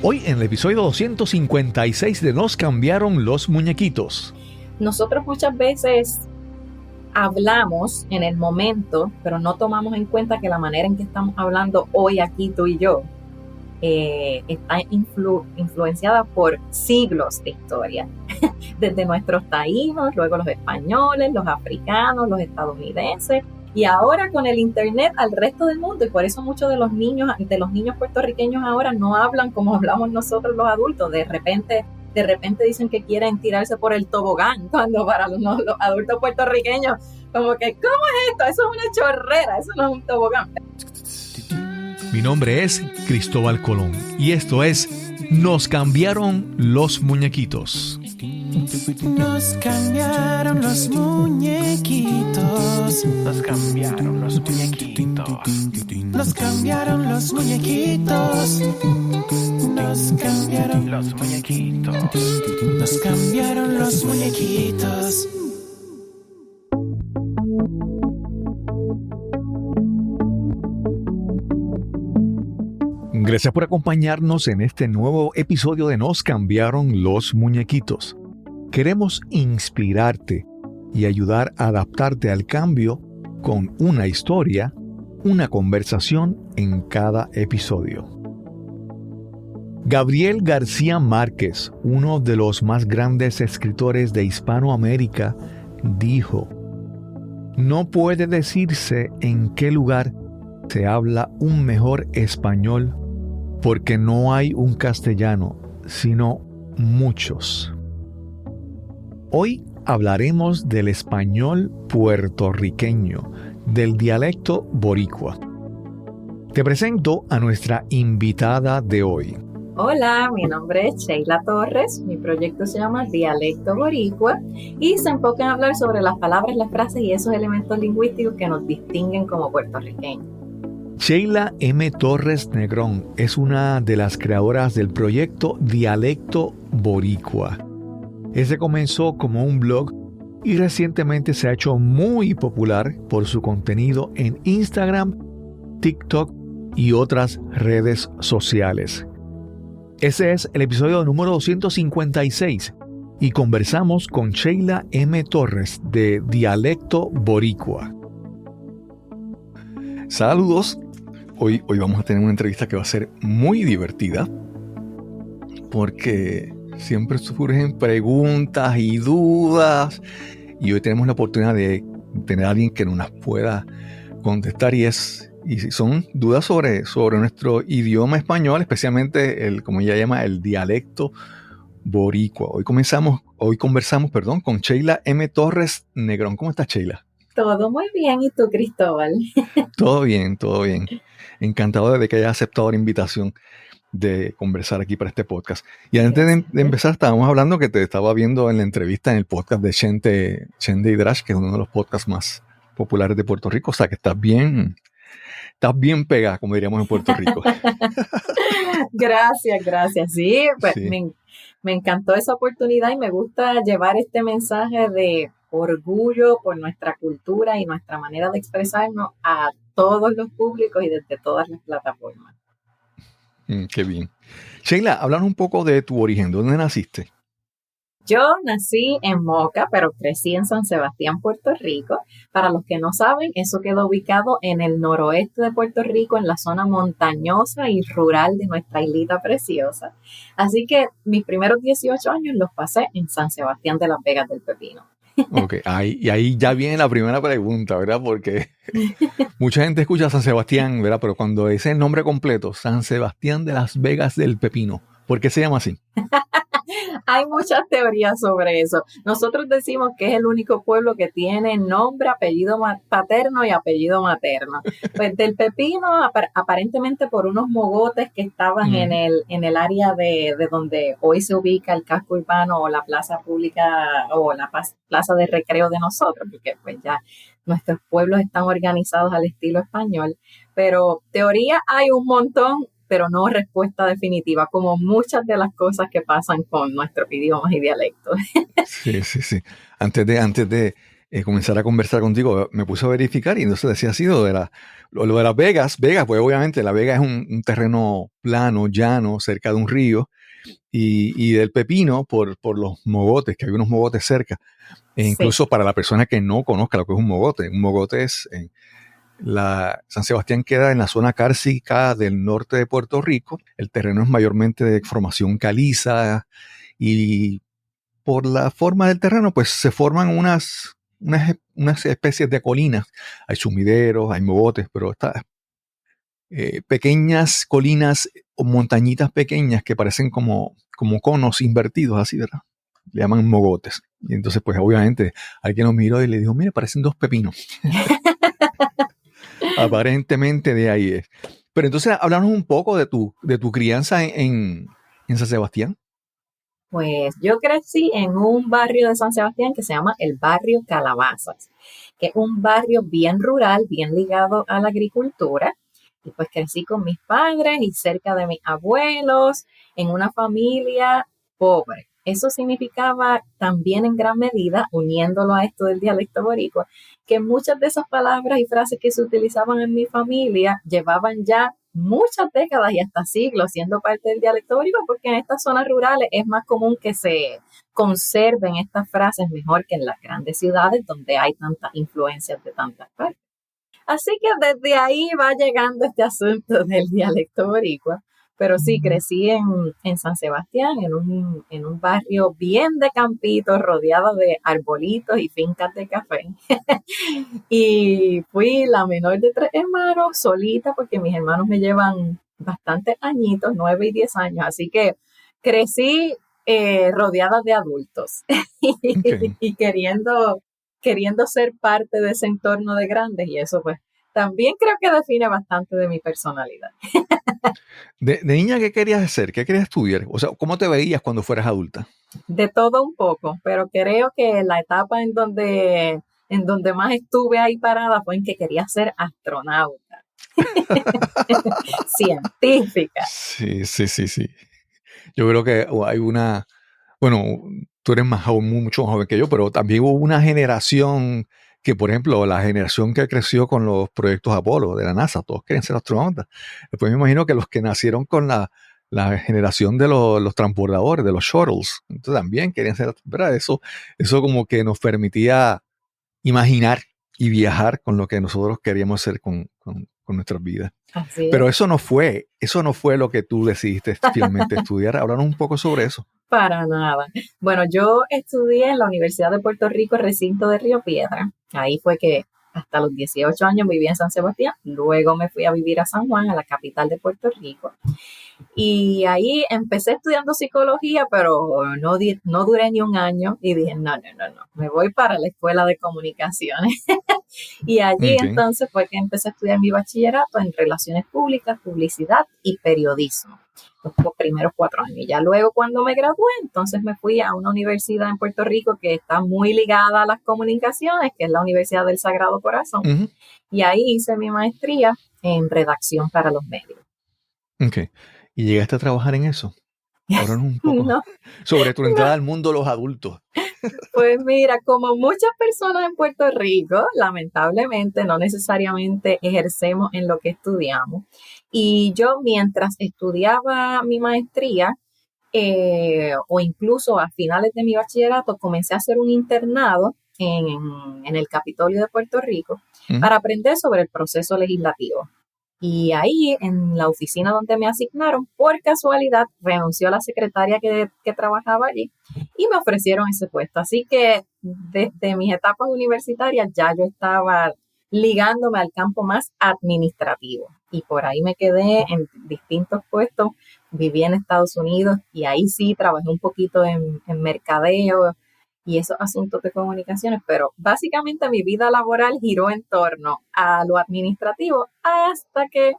Hoy en el episodio 256 de Nos cambiaron los muñequitos. Nosotros muchas veces hablamos en el momento, pero no tomamos en cuenta que la manera en que estamos hablando hoy aquí tú y yo está influenciada por siglos de historia. Desde nuestros taínos, luego los españoles, los africanos, los estadounidenses, y ahora con el internet al resto del mundo. Y por eso muchos de los niños puertorriqueños ahora no hablan como hablamos nosotros los adultos. De repente dicen que quieren tirarse por el tobogán, cuando para los adultos puertorriqueños como que, ¿cómo es esto? Eso es una chorrera, eso no es un tobogán. Mi nombre es Cristóbal Colón y esto es Nos cambiaron los muñequitos. Nos cambiaron los muñequitos. Nos cambiaron los muñequitos. Nos cambiaron los muñequitos. Nos cambiaron Los muñequitos. Nos cambiaron los muñequitos. Gracias por acompañarnos en este nuevo episodio de Nos cambiaron los muñequitos. Queremos inspirarte y ayudar a adaptarte al cambio con una historia, una conversación en cada episodio. Gabriel García Márquez, uno de los más grandes escritores de Hispanoamérica, dijo: "No puede decirse en qué lugar se habla un mejor español, porque no hay un castellano, sino muchos". Hoy hablaremos del español puertorriqueño, del dialecto boricua. Te presento a nuestra invitada de hoy. Hola, mi nombre es Sheila Torres, mi proyecto se llama Dialecto Boricua y se enfoca en hablar sobre las palabras, las frases y esos elementos lingüísticos que nos distinguen como puertorriqueños. Sheila M. Torres Negrón es una de las creadoras del proyecto Dialecto Boricua. Ese comenzó como un blog y recientemente se ha hecho muy popular por su contenido en Instagram, TikTok y otras redes sociales. Ese es el episodio número 256 y conversamos con Sheila M. Torres de Dialecto Boricua. Saludos. Hoy vamos a tener una entrevista que va a ser muy divertida porque siempre surgen preguntas y dudas y hoy tenemos la oportunidad de tener a alguien que nos las pueda contestar y son dudas sobre nuestro idioma español, especialmente como ella llama, el dialecto boricua. Hoy conversamos, con Sheila M. Torres Negrón. ¿Cómo estás, Sheila? Todo muy bien, ¿y tú, Cristóbal? Todo bien. Encantado de que hayas aceptado la invitación de conversar aquí para este podcast. Y antes de empezar, estábamos hablando que te estaba viendo en la entrevista en el podcast de Chente Hidrash, que es uno de los podcasts más populares de Puerto Rico. O sea que estás bien pegada, como diríamos en Puerto Rico. Gracias. Sí, pues Sí. me encantó esa oportunidad y me gusta llevar este mensaje de orgullo por nuestra cultura y nuestra manera de expresarnos a todos los públicos y desde todas las plataformas. Qué bien. Sheila, háblanos un poco de tu origen. ¿Dónde naciste? Yo nací en Moca, pero crecí en San Sebastián, Puerto Rico. Para los que no saben, eso quedó ubicado en el noroeste de Puerto Rico, en la zona montañosa y rural de nuestra islita preciosa. Así que mis primeros 18 años los pasé en San Sebastián de las Vegas del Pepino. Ok, ahí ya viene la primera pregunta, ¿verdad? Porque mucha gente escucha San Sebastián, ¿verdad? Pero cuando dice el nombre completo, San Sebastián de las Vegas del Pepino, ¿por qué se llama así? Hay muchas teorías sobre eso. Nosotros decimos que es el único pueblo que tiene nombre, apellido paterno y apellido materno. Pues del Pepino, aparentemente por unos mogotes que estaban en el área de donde hoy se ubica el casco urbano o la plaza pública o la plaza de recreo de nosotros, porque pues ya nuestros pueblos están organizados al estilo español. Pero teoría hay un montón, pero no respuesta definitiva, como muchas de las cosas que pasan con nuestros idiomas y dialectos. Sí. Antes de comenzar a conversar contigo, me puse a verificar y entonces decía así lo de Las Vegas. Vegas, pues obviamente La Vega es un terreno plano, llano, cerca de un río, y del Pepino por los mogotes, que hay unos mogotes cerca. E Sí. incluso para la persona que no conozca lo que es un mogote es... San Sebastián queda en la zona cárcica del norte de Puerto Rico. El terreno es mayormente de formación caliza y por la forma del terreno pues se forman unas especies de colinas. Hay sumideros, hay mogotes, pero pequeñas colinas o montañitas pequeñas que parecen como conos invertidos así, ¿verdad? Le llaman mogotes. Y entonces pues obviamente alguien nos miró y le dijo, mire, parecen dos pepinos. Aparentemente de ahí es. Pero entonces, háblanos un poco de tu crianza en San Sebastián. Pues yo crecí en un barrio de San Sebastián que se llama el barrio Calabazas, que es un barrio bien rural, bien ligado a la agricultura. Y pues crecí con mis padres y cerca de mis abuelos, en una familia pobre. Eso significaba también en gran medida, uniéndolo a esto del dialecto boricua, que muchas de esas palabras y frases que se utilizaban en mi familia llevaban ya muchas décadas y hasta siglos siendo parte del dialecto boricua, porque en estas zonas rurales es más común que se conserven estas frases mejor que en las grandes ciudades donde hay tantas influencias de tantas partes. Así que desde ahí va llegando este asunto del dialecto boricua. Pero sí, crecí en San Sebastián, en un barrio bien de campito, rodeado de arbolitos y fincas de café. Y fui la menor de 3 hermanos, solita, porque mis hermanos me llevan bastantes añitos, 9 y 10 años. Así que crecí rodeada de adultos Okay. y queriendo ser parte de ese entorno de grandes. Y eso pues también creo que define bastante de mi personalidad. De niña, ¿qué querías hacer? ¿Qué querías estudiar? O sea, ¿cómo te veías cuando fueras adulta? De todo un poco, pero creo que la etapa en donde más estuve ahí parada fue en que quería ser astronauta, científica. Sí. Yo creo que hay bueno, tú eres mucho más joven que yo, pero también hubo una generación que, por ejemplo, la generación que creció con los proyectos Apolo de la NASA, todos querían ser astronautas. Después me imagino que los que nacieron con la generación de los transbordadores, de los shuttles, entonces también querían ser, ¿verdad? Eso como que nos permitía imaginar y viajar con lo que nosotros queríamos hacer con nuestras vidas. Así Pero es, eso no fue lo que tú decidiste finalmente estudiar. Háblanos un poco sobre eso. para nada. Bueno, yo estudié en la Universidad de Puerto Rico, recinto de Río Piedra. Ahí fue que hasta los 18 años viví en San Sebastián. Luego me fui a vivir a San Juan, a la capital de Puerto Rico. Y ahí empecé estudiando psicología, pero no duré ni un año y dije, no, me voy para la escuela de comunicaciones. Y allí Okay. entonces fue que empecé a estudiar mi bachillerato en relaciones públicas, publicidad y periodismo, los primeros 4 años. Y ya luego cuando me gradué, entonces me fui a una universidad en Puerto Rico que está muy ligada a las comunicaciones, que es la Universidad del Sagrado Corazón. Uh-huh. Y ahí hice mi maestría en redacción para los medios. Okay. ¿Y llegaste a trabajar en eso? Háblanos un poco No, sobre tu entrada no. al mundo de los adultos. Pues mira, como muchas personas en Puerto Rico, lamentablemente no necesariamente ejercemos en lo que estudiamos. Y yo mientras estudiaba mi maestría, o incluso a finales de mi bachillerato, comencé a hacer un internado en el Capitolio de Puerto Rico Uh-huh. para aprender sobre el proceso legislativo. Y ahí, en la oficina donde me asignaron, por casualidad, renunció la secretaria que trabajaba allí y me ofrecieron ese puesto. Así que desde mis etapas universitarias ya yo estaba ligándome al campo más administrativo. Y por ahí me quedé en distintos puestos. Viví en Estados Unidos y ahí sí trabajé un poquito en mercadeo y esos asuntos de comunicaciones, pero básicamente mi vida laboral giró en torno a lo administrativo hasta que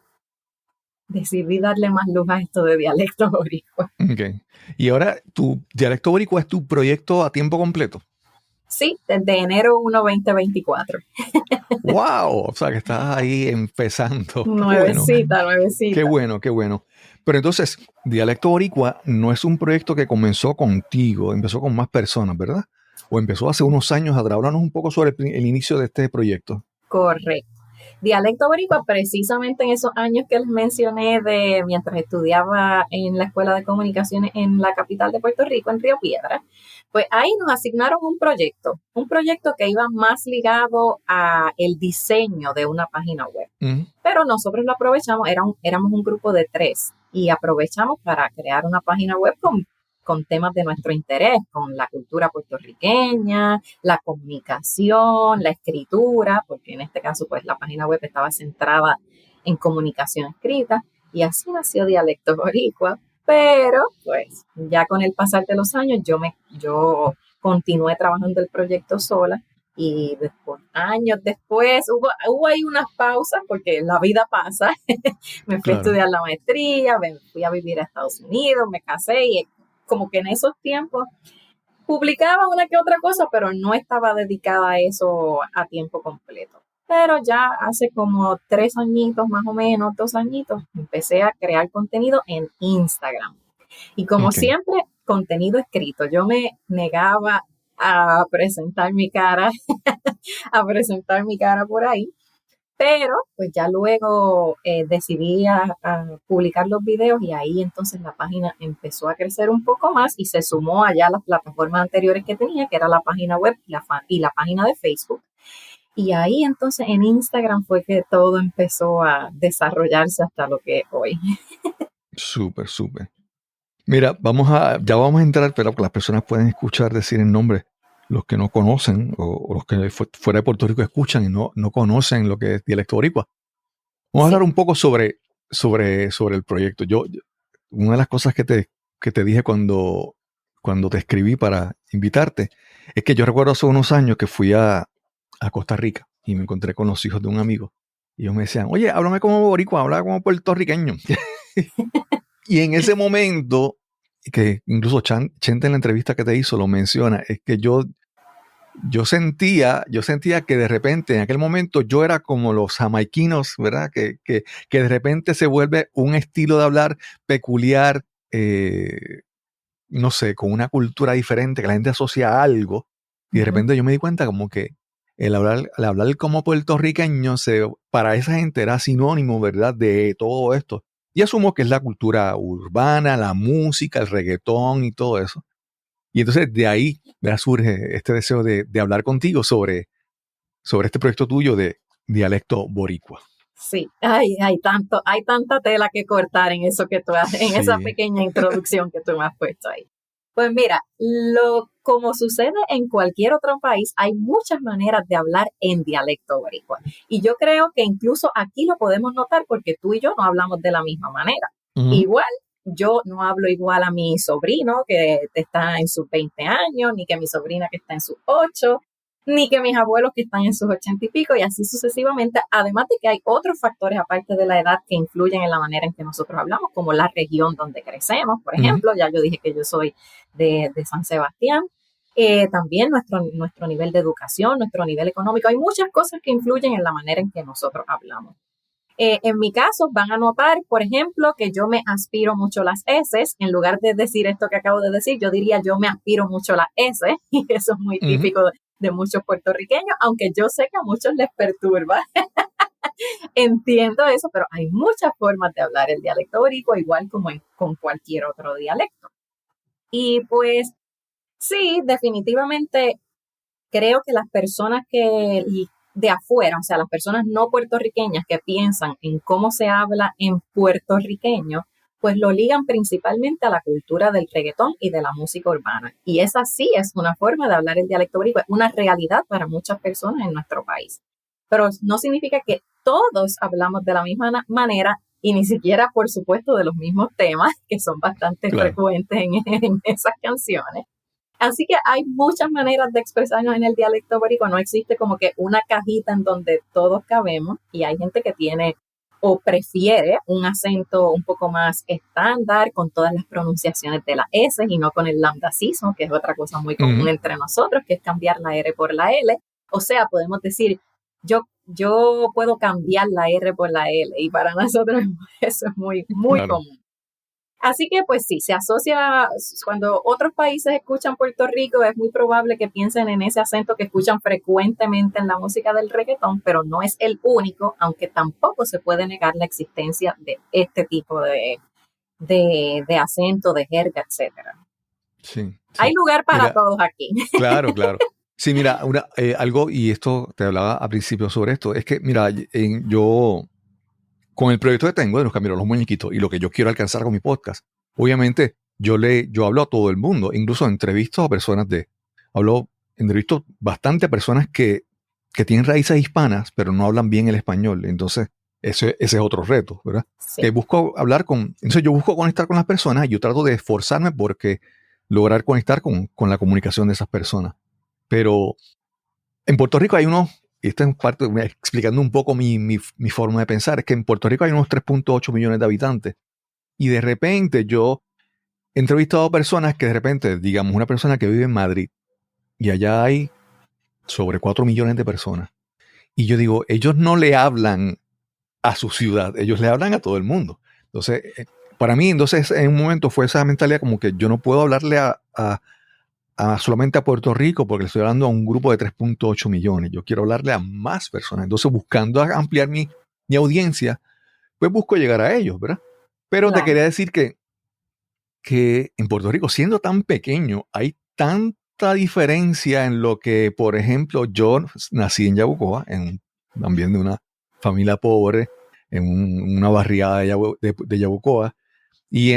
decidí darle más luz a esto de dialecto boricua. Okay. Y ahora, ¿tu dialecto boricua es tu proyecto a tiempo completo? Sí, desde enero 1, 2024. ¡Wow! O sea, que estás ahí empezando. Nuevecita. Qué bueno. Pero entonces, Dialecto Boricua no es un proyecto que comenzó contigo, empezó con más personas, ¿verdad? o empezó hace unos años. Háblanos un poco sobre el inicio de este proyecto. Correcto. Dialecto Boricua, precisamente en esos años que les mencioné de mientras estudiaba en la Escuela de Comunicaciones en la capital de Puerto Rico, en Río Piedras, pues ahí nos asignaron un proyecto que iba más ligado a el diseño de una página web. Pero nosotros lo aprovechamos, éramos un grupo de 3 y aprovechamos para crear una página web con temas de nuestro interés, con la cultura puertorriqueña, la comunicación, la escritura, porque en este caso pues la página web estaba centrada en comunicación escrita, y así nació Dialecto Boricua. Pero pues ya con el pasar de los años yo continué trabajando el proyecto sola, y años después hubo ahí unas pausas porque la vida pasa. Me fui a estudiar la maestría, me fui a vivir a Estados Unidos, me casé, y como que en esos tiempos publicaba una que otra cosa, pero no estaba dedicada a eso a tiempo completo. Pero ya hace como 3 añitos, más o menos, 2 añitos, empecé a crear contenido en Instagram. Y como siempre, contenido escrito. Yo me negaba a presentar mi cara, por ahí. Pero pues ya luego decidí a publicar los videos, y ahí entonces la página empezó a crecer un poco más y se sumó allá a las plataformas anteriores que tenía, que era la página web y la página de Facebook. Y ahí entonces en Instagram fue que todo empezó a desarrollarse hasta lo que es hoy. Súper, súper. Mira, ya vamos a entrar, pero que las personas pueden escuchar decir el nombre. Los que no conocen o los que fuera de Puerto Rico escuchan y no conocen lo que es Dialecto Boricua. Vamos a hablar un poco sobre el proyecto. Una de las cosas que te dije cuando te escribí para invitarte es que yo recuerdo hace unos años que fui a Costa Rica y me encontré con los hijos de un amigo. Y ellos me decían, oye, háblame como boricua, habla como puertorriqueño. Y en ese momento, que incluso Chente en la entrevista que te hizo lo menciona, es que yo sentía que de repente en aquel momento yo era como los jamaiquinos, ¿verdad? Que de repente se vuelve un estilo de hablar peculiar, no sé, con una cultura diferente, que la gente asocia a algo, y de repente yo me di cuenta como que el hablar como puertorriqueño para esa gente era sinónimo, ¿verdad? De todo esto. Y asumo que es la cultura urbana, la música, el reggaetón y todo eso. Y entonces de ahí surge este deseo de hablar contigo sobre este proyecto tuyo de Dialecto Boricua. Sí, hay tanta tela que cortar en eso que tú haces, en esa pequeña introducción que tú me has puesto ahí. Pues mira, como sucede en cualquier otro país, hay muchas maneras de hablar en dialecto boricua. Y yo creo que incluso aquí lo podemos notar porque tú y yo no hablamos de la misma manera. Uh-huh. Igual, yo no hablo igual a mi sobrino que está en sus 20 años, ni que mi sobrina que está en sus 8, ni que mis abuelos que están en sus 80 y pico, y así sucesivamente. Además de que hay otros factores aparte de la edad que influyen en la manera en que nosotros hablamos, como la región donde crecemos. Por ejemplo, ya yo dije que yo soy de San Sebastián. También nuestro nivel de educación, nuestro nivel económico. Hay muchas cosas que influyen en la manera en que nosotros hablamos. En mi caso, van a notar, por ejemplo, que yo me aspiro mucho las S. En lugar de decir esto que acabo de decir, yo diría yo me aspiro mucho las S. Y eso es muy típico de muchos puertorriqueños, aunque yo sé que a muchos les perturba. Entiendo eso, pero hay muchas formas de hablar el dialecto boricua, igual como con cualquier otro dialecto. Y pues, sí, definitivamente creo que las personas que de afuera, o sea, las personas no puertorriqueñas que piensan en cómo se habla en puertorriqueño, pues lo ligan principalmente a la cultura del reggaetón y de la música urbana. Y esa sí es una forma de hablar el dialecto boricua, es una realidad para muchas personas en nuestro país. Pero no significa que todos hablamos de la misma manera y ni siquiera, por supuesto, de los mismos temas que son bastante frecuentes en esas canciones. Así que hay muchas maneras de expresarnos en el dialecto boricua. No existe como que una cajita en donde todos cabemos, y hay gente que tiene o prefiere un acento un poco más estándar con todas las pronunciaciones de la S y no con el lambdacismo, que es otra cosa muy común entre nosotros, que es cambiar la R por la L. O sea, podemos decir, yo puedo cambiar la R por la L, y para nosotros eso es muy, muy común. Así que pues sí, se asocia, cuando otros países escuchan Puerto Rico, es muy probable que piensen en ese acento que escuchan frecuentemente en la música del reggaetón, pero no es el único, aunque tampoco se puede negar la existencia de este tipo de acento, de jerga, etcétera. Sí, Hay sí. lugar para Mira, todos aquí. claro, claro. Sí, mira, algo, y esto te hablaba al principio sobre esto, es que, mira, yo, con el proyecto que tengo de Nos Cambiaron los Muñequitos y lo que yo quiero alcanzar con mi podcast, obviamente yo hablo a todo el mundo, incluso entrevisto a personas entrevisto bastante a personas que tienen raíces hispanas, pero no hablan bien el español. Entonces, ese es otro reto, ¿verdad? Sí. Que busco entonces yo busco conectar con las personas y yo trato de esforzarme porque lograr conectar con la comunicación de esas personas. Pero en Puerto Rico hay y esto es parte, explicando un poco mi forma de pensar, es que en Puerto Rico hay unos 3.8 millones de habitantes. Y de repente yo he entrevistado a personas que de repente, digamos, una persona que vive en Madrid, y allá hay sobre 4 millones de personas. Y yo digo, ellos no le hablan a su ciudad, ellos le hablan a todo el mundo. Entonces, para mí, entonces, en un momento fue esa mentalidad como que yo no puedo hablarle solamente a Puerto Rico porque le estoy hablando a un grupo de 3.8 millones. Yo quiero hablarle a más personas. Entonces, buscando ampliar mi audiencia, pues busco llegar a ellos, ¿verdad? Pero Claro. te quería decir que en Puerto Rico, siendo tan pequeño, hay tanta diferencia en lo que, por ejemplo, yo nací en Yabucoa, también de una familia pobre, en una barriada de Yabucoa, y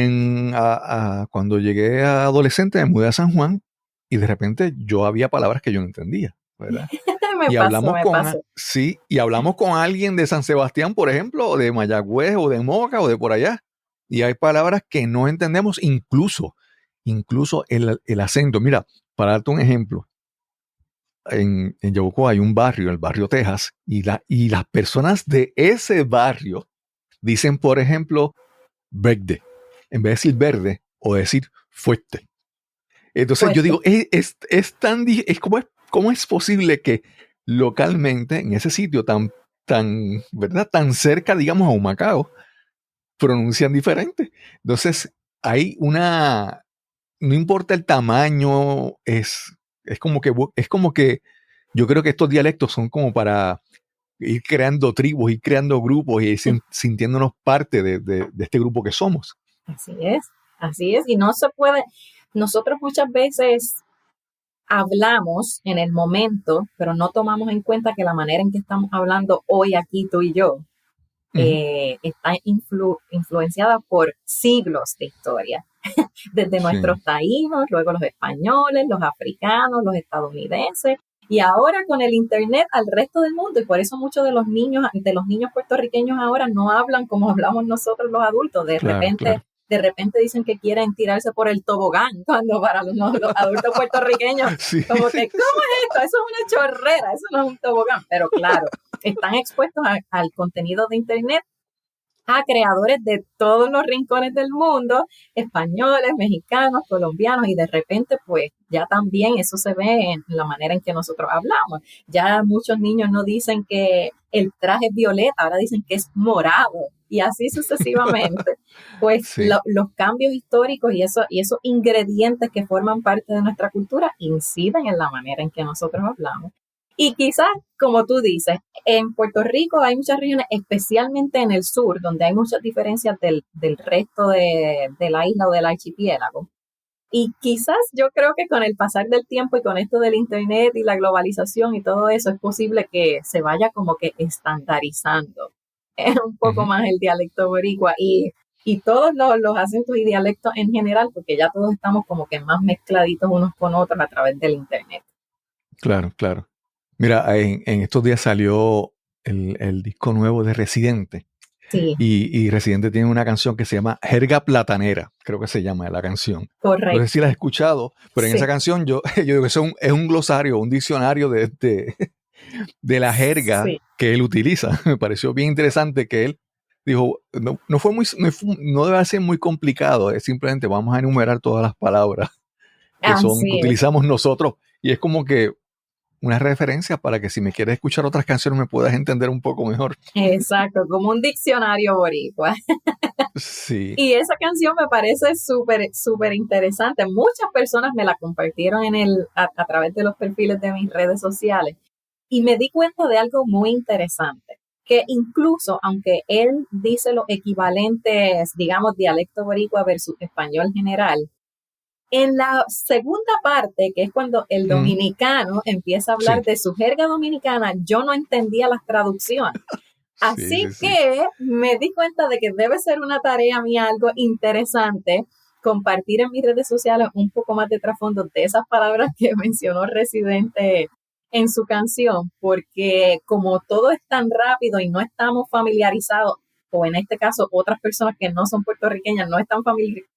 cuando llegué a adolescente me mudé a San Juan y de repente yo había palabras que yo no entendía, ¿verdad? Me pasó. Sí, y hablamos con alguien de San Sebastián, por ejemplo, o de Mayagüez, o de Moca, o de por allá, y hay palabras que no entendemos, incluso el acento. Mira, para darte un ejemplo, en Yabucoa hay un barrio, el barrio Texas, y las personas de ese barrio dicen, por ejemplo, verde, en vez de decir verde, o decir fuerte. Entonces yo digo, ¿cómo es posible que localmente, en ese sitio ¿verdad? Tan cerca, digamos, a Humacao, pronuncian diferente? Entonces, no importa el tamaño, es como que yo creo que estos dialectos son como para ir creando tribus, ir creando grupos y ir sintiéndonos parte de este grupo que somos. Así es, y no se puede, nosotros muchas veces hablamos en el momento, pero no tomamos en cuenta que la manera en que estamos hablando hoy aquí tú y yo está influenciada por siglos de historia, desde nuestros taínos, luego los españoles, los africanos, los estadounidenses, y ahora con el internet al resto del mundo, y por eso muchos de los niños puertorriqueños ahora no hablan como hablamos nosotros los adultos. De repente dicen que quieren tirarse por el tobogán, cuando para los adultos puertorriqueños, como que, ¿cómo es esto? Eso es una chorrera, eso no es un tobogán. Pero claro, están expuestos al contenido de internet, a creadores de todos los rincones del mundo, españoles, mexicanos, colombianos, y de repente pues ya también eso se ve en la manera en que nosotros hablamos. Ya muchos niños no dicen que el traje es violeta, ahora dicen que es morado, y así sucesivamente. Pues sí. Los cambios históricos y esos ingredientes que forman parte de nuestra cultura inciden en la manera en que nosotros hablamos. Y quizás, como tú dices, en Puerto Rico hay muchas regiones, especialmente en el sur, donde hay muchas diferencias del resto de la isla o del archipiélago. Y quizás yo creo que con el pasar del tiempo y con esto del internet y la globalización y todo eso, es posible que se vaya como que estandarizando un poco más el dialecto boricua y todos los acentos y dialectos en general, porque ya todos estamos como que más mezcladitos unos con otros a través del internet. Claro, claro. Mira, en estos días salió el disco nuevo de Residente. Sí. Y Residente tiene una canción que se llama Jerga Platanera, creo que se llama la canción. Correcto. No sé si la has escuchado, pero en esa canción yo digo que es un glosario, un diccionario de la jerga que él utiliza. Me pareció bien interesante que él dijo, no debe ser muy complicado, es simplemente vamos a enumerar todas las palabras que utilizamos nosotros, y es como que una referencia para que si me quieres escuchar otras canciones me puedas entender un poco mejor. Exacto, como un diccionario boricua. Sí. Y esa canción me parece súper interesante. Muchas personas me la compartieron a través de los perfiles de mis redes sociales. Y me di cuenta de algo muy interesante, que incluso aunque él dice los equivalentes, digamos, dialecto boricua versus español general, en la segunda parte, que es cuando el dominicano empieza a hablar de su jerga dominicana, yo no entendía las traducciones. Así que me di cuenta de que debe ser una tarea mía algo interesante compartir en mis redes sociales un poco más de trasfondo de esas palabras que mencionó Residente en su canción, porque como todo es tan rápido y no estamos familiarizados, o en este caso otras personas que no son puertorriqueñas no están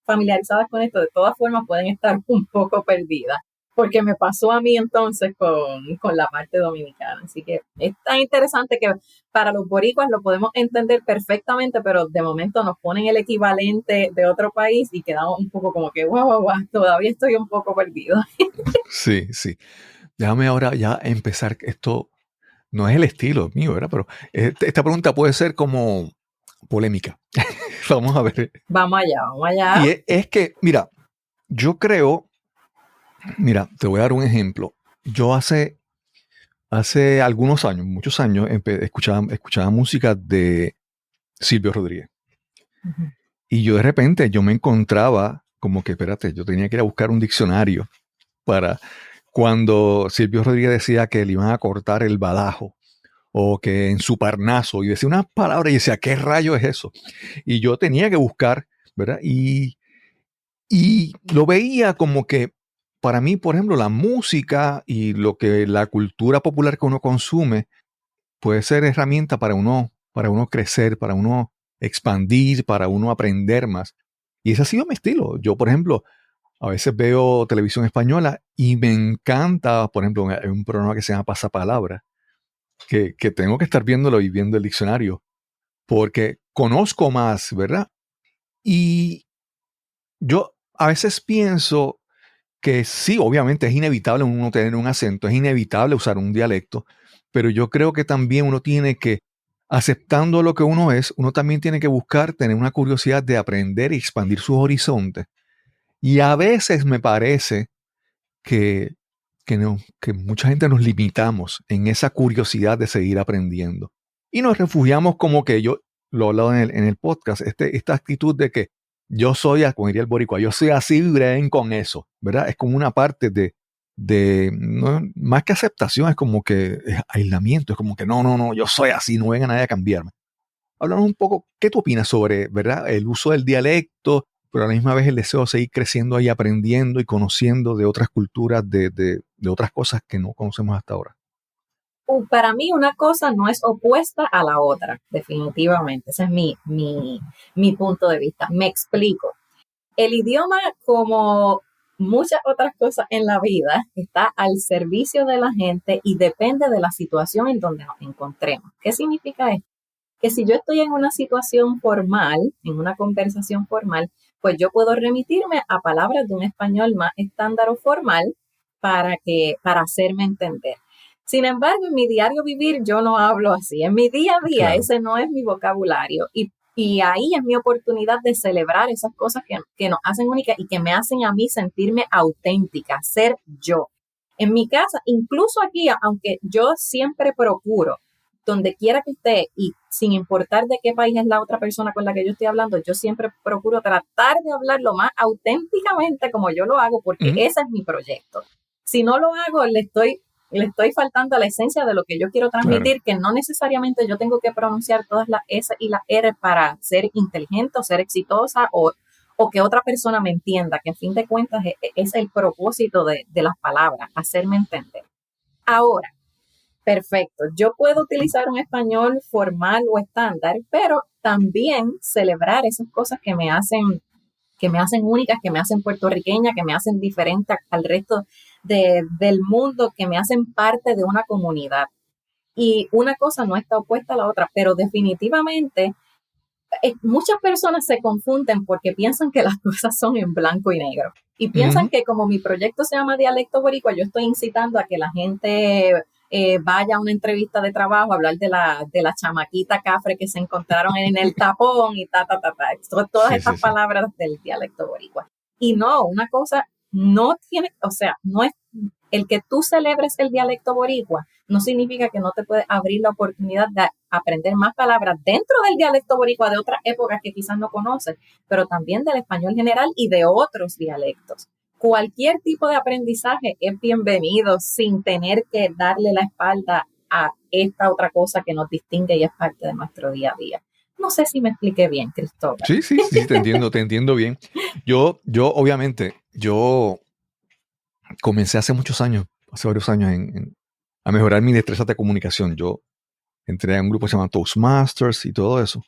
familiarizadas con esto, de todas formas pueden estar un poco perdidas. Porque me pasó a mí entonces con la parte dominicana. Así que es tan interesante que para los boricuas lo podemos entender perfectamente, pero de momento nos ponen el equivalente de otro país y quedamos un poco como que, guau, todavía estoy un poco perdido. Sí. Déjame ahora ya empezar. Esto no es el estilo mío, ¿verdad? Pero esta pregunta puede ser como polémica. Vamos a ver. Vamos allá. Y es que, mira, yo creo... Mira, te voy a dar un ejemplo. Yo hace algunos años, muchos años, escuchaba música de Silvio Rodríguez. Uh-huh. Y yo de repente, yo me encontraba como que, espérate, yo tenía que ir a buscar un diccionario para cuando Silvio Rodríguez decía que le iban a cortar el badajo o que en su parnaso, y decía unas palabras y decía, ¿qué rayo es eso? Y yo tenía que buscar, ¿verdad? Y lo veía como que para mí, por ejemplo, la música y la cultura popular que uno consume puede ser herramienta para uno crecer, para uno expandir, para uno aprender más. Y ese ha sido mi estilo. Yo, por ejemplo, a veces veo televisión española y me encanta, por ejemplo, hay un programa que se llama Pasapalabra, que tengo que estar viéndolo y viendo el diccionario, porque conozco más, ¿verdad? Y yo a veces pienso que sí, obviamente es inevitable uno tener un acento, es inevitable usar un dialecto, pero yo creo que también uno tiene que, aceptando lo que uno es, uno también tiene que buscar tener una curiosidad de aprender y expandir sus horizontes. Y a veces me parece que mucha gente nos limitamos en esa curiosidad de seguir aprendiendo. Y nos refugiamos como que yo lo he hablado en el podcast, esta actitud de que yo soy, como diría el boricua, yo soy así y breen con eso, ¿verdad? Es como una parte de no, más que aceptación, es como que es aislamiento, es como que no, yo soy así, no venga nadie a cambiarme. Háblanos un poco, ¿qué tú opinas sobre, ¿verdad? El uso del dialecto, pero a la misma vez el deseo de seguir creciendo y aprendiendo y conociendo de otras culturas, de otras cosas que no conocemos hasta ahora? Para mí una cosa no es opuesta a la otra, definitivamente. Ese es mi punto de vista. Me explico. El idioma, como muchas otras cosas en la vida, está al servicio de la gente y depende de la situación en donde nos encontremos. ¿Qué significa esto? Que si yo estoy en una situación formal, en una conversación formal, pues yo puedo remitirme a palabras de un español más estándar o formal para hacerme entender. Sin embargo, en mi diario vivir yo no hablo así. En mi día a día ese no es mi vocabulario. Y ahí es mi oportunidad de celebrar esas cosas que nos hacen únicas y que me hacen a mí sentirme auténtica, ser yo. En mi casa, incluso aquí, aunque yo siempre procuro, donde quiera que esté y sin importar de qué país es la otra persona con la que yo estoy hablando, yo siempre procuro tratar de hablar lo más auténticamente como yo lo hago, porque ese es mi proyecto. Si no lo hago, le estoy faltando a la esencia de lo que yo quiero transmitir, que no necesariamente yo tengo que pronunciar todas las S y las R para ser inteligente o ser exitosa o que otra persona me entienda, que a fin de cuentas es el propósito de las palabras, hacerme entender. Ahora, perfecto, yo puedo utilizar un español formal o estándar, pero también celebrar esas cosas que me hacen únicas, que me hacen puertorriqueña, que me hacen diferente al resto del mundo, que me hacen parte de una comunidad. Y una cosa no está opuesta a la otra, pero definitivamente muchas personas se confunden porque piensan que las cosas son en blanco y negro. Y piensan que como mi proyecto se llama Dialecto Boricua, yo estoy incitando a que la gente vaya a una entrevista de trabajo a hablar de la chamaquita cafre que se encontraron en el tapón y todas estas palabras del dialecto boricua. Y no, una cosa no tiene, o sea, no es el que tú celebres el dialecto boricua, no significa que no te puedes abrir la oportunidad de aprender más palabras dentro del dialecto boricua de otras épocas que quizás no conoces, pero también del español general y de otros dialectos. Cualquier tipo de aprendizaje es bienvenido sin tener que darle la espalda a esta otra cosa que nos distingue y es parte de nuestro día a día. No sé si me expliqué bien, Cristóbal. Sí, te entiendo bien. Yo obviamente, comencé hace varios años, a mejorar mi destreza de comunicación. Yo entré a un grupo que se llama Toastmasters y todo eso.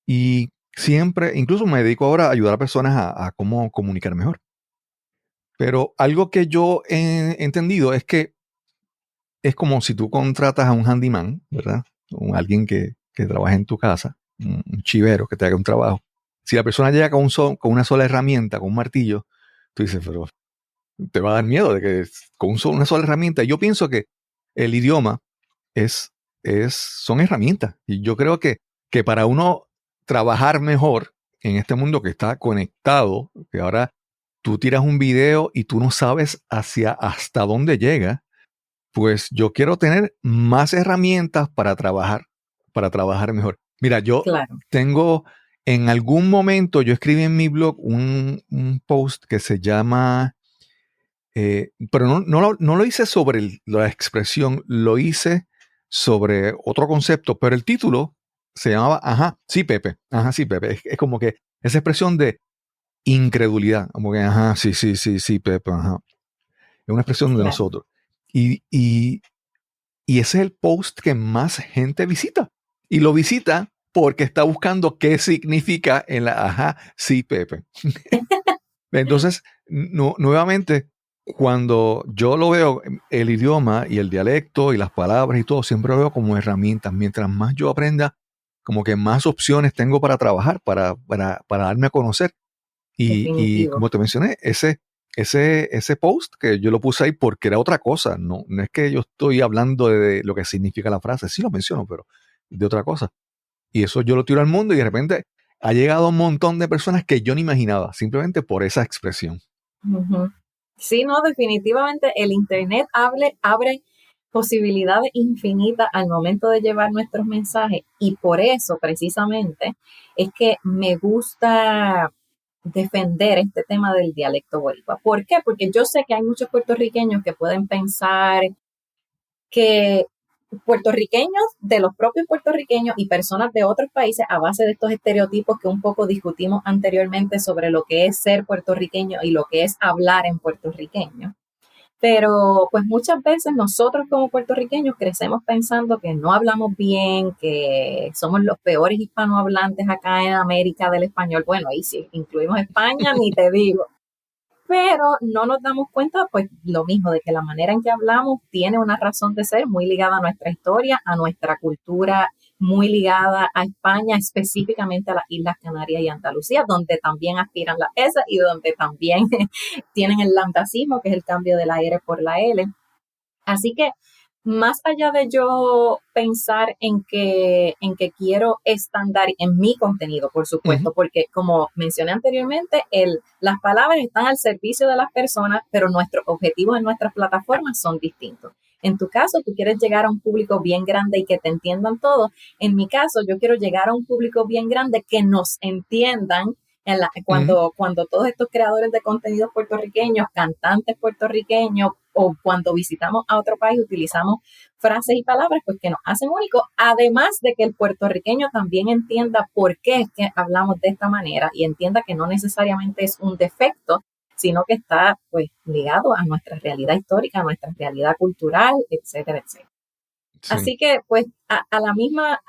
Y siempre, incluso me dedico ahora a ayudar a personas a cómo comunicar mejor. Pero algo que yo he entendido es que es como si tú contratas a un handyman, ¿verdad? O alguien que trabaje en tu casa, un chivero que te haga un trabajo. Si la persona llega con una sola herramienta, con un martillo, tú dices, pero te va a dar miedo de que con una sola herramienta. Yo pienso que el idioma son herramientas. Y yo creo que para uno trabajar mejor en este mundo que está conectado, que ahora tú tiras un video y tú no sabes hasta dónde llega, pues yo quiero tener más herramientas para trabajar mejor. Mira, yo tengo, en algún momento yo escribí en mi blog un post que se llama, pero no lo hice sobre la expresión, lo hice sobre otro concepto, pero el título se llamaba Ajá, sí, Pepe. Es como que esa expresión de incredulidad, como que ajá, sí, Pepe, ajá. Es una expresión de nosotros. Y ese es el post que más gente visita. Y lo visita porque está buscando qué significa en la ajá, sí, Pepe. Entonces, nuevamente, cuando yo lo veo, el idioma y el dialecto y las palabras y todo, siempre lo veo como herramientas. Mientras más yo aprenda, como que más opciones tengo para trabajar, para darme a conocer. Y como te mencioné, ese post que yo lo puse ahí porque era otra cosa. No es que yo estoy hablando de lo que significa la frase. Sí lo menciono, pero de otra cosa. Y eso yo lo tiro al mundo y de repente ha llegado un montón de personas que yo no imaginaba, simplemente por esa expresión. Uh-huh. Sí, no, definitivamente el Internet abre posibilidades infinitas al momento de llevar nuestros mensajes y por eso precisamente es que me gusta defender este tema del dialecto boricua. ¿Por qué? Porque yo sé que hay muchos puertorriqueños que pueden pensar que puertorriqueños, de los propios puertorriqueños y personas de otros países a base de estos estereotipos que un poco discutimos anteriormente sobre lo que es ser puertorriqueño y lo que es hablar en puertorriqueño. Pero pues muchas veces nosotros como puertorriqueños crecemos pensando que no hablamos bien, que somos los peores hispanohablantes acá en América del español. Bueno, ahí sí, incluimos España, ni te digo. Pero no nos damos cuenta, pues lo mismo, de que la manera en que hablamos tiene una razón de ser muy ligada a nuestra historia, a nuestra cultura, muy ligada a España, específicamente a las Islas Canarias y Andalucía, donde también aspiran las S y donde también tienen el lambdacismo, que es el cambio de la R por la L. Así que más allá de yo pensar en que quiero estándar en mi contenido, por supuesto, porque como mencioné anteriormente, las palabras están al servicio de las personas, pero nuestros objetivos en nuestras plataformas son distintos. En tu caso, tú quieres llegar a un público bien grande y que te entiendan todos. En mi caso, yo quiero llegar a un público bien grande que nos entiendan. Cuando todos estos creadores de contenidos puertorriqueños, cantantes puertorriqueños, o cuando visitamos a otro país utilizamos frases y palabras pues que nos hacen únicos, además de que el puertorriqueño también entienda por qué es que hablamos de esta manera y entienda que no necesariamente es un defecto, sino que está pues ligado a nuestra realidad histórica, a nuestra realidad cultural, etcétera, etcétera. Sí. Así que pues a la misma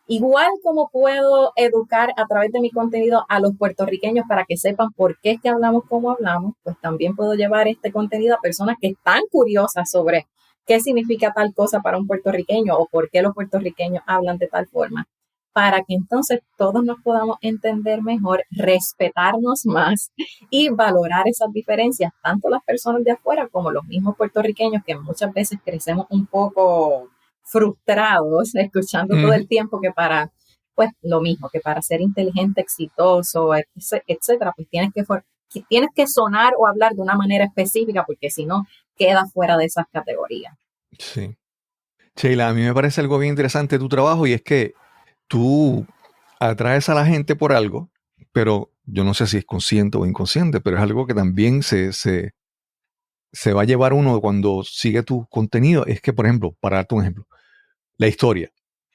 igual como puedo educar a través de mi contenido a los puertorriqueños para que sepan por qué es que hablamos como hablamos, pues también puedo llevar este contenido a personas que están curiosas sobre qué significa tal cosa para un puertorriqueño o por qué los puertorriqueños hablan de tal forma. para que entonces todos nos podamos entender mejor, respetarnos más y valorar esas diferencias, tanto las personas de afuera como los mismos puertorriqueños, que muchas veces crecemos un poco frustrados escuchando todo el tiempo que para, pues lo mismo, que para ser inteligente, exitoso, etcétera, pues tienes que sonar o hablar de una manera específica, porque si no, queda fuera de esas categorías. Sí. Sheila, a mí me parece algo bien interesante tu trabajo, y es que tú atraes a la gente por algo, pero yo no sé si es consciente o inconsciente, pero es algo que también se va a llevar uno cuando sigue tu contenido. Es que, por ejemplo, para darte un ejemplo, la historia,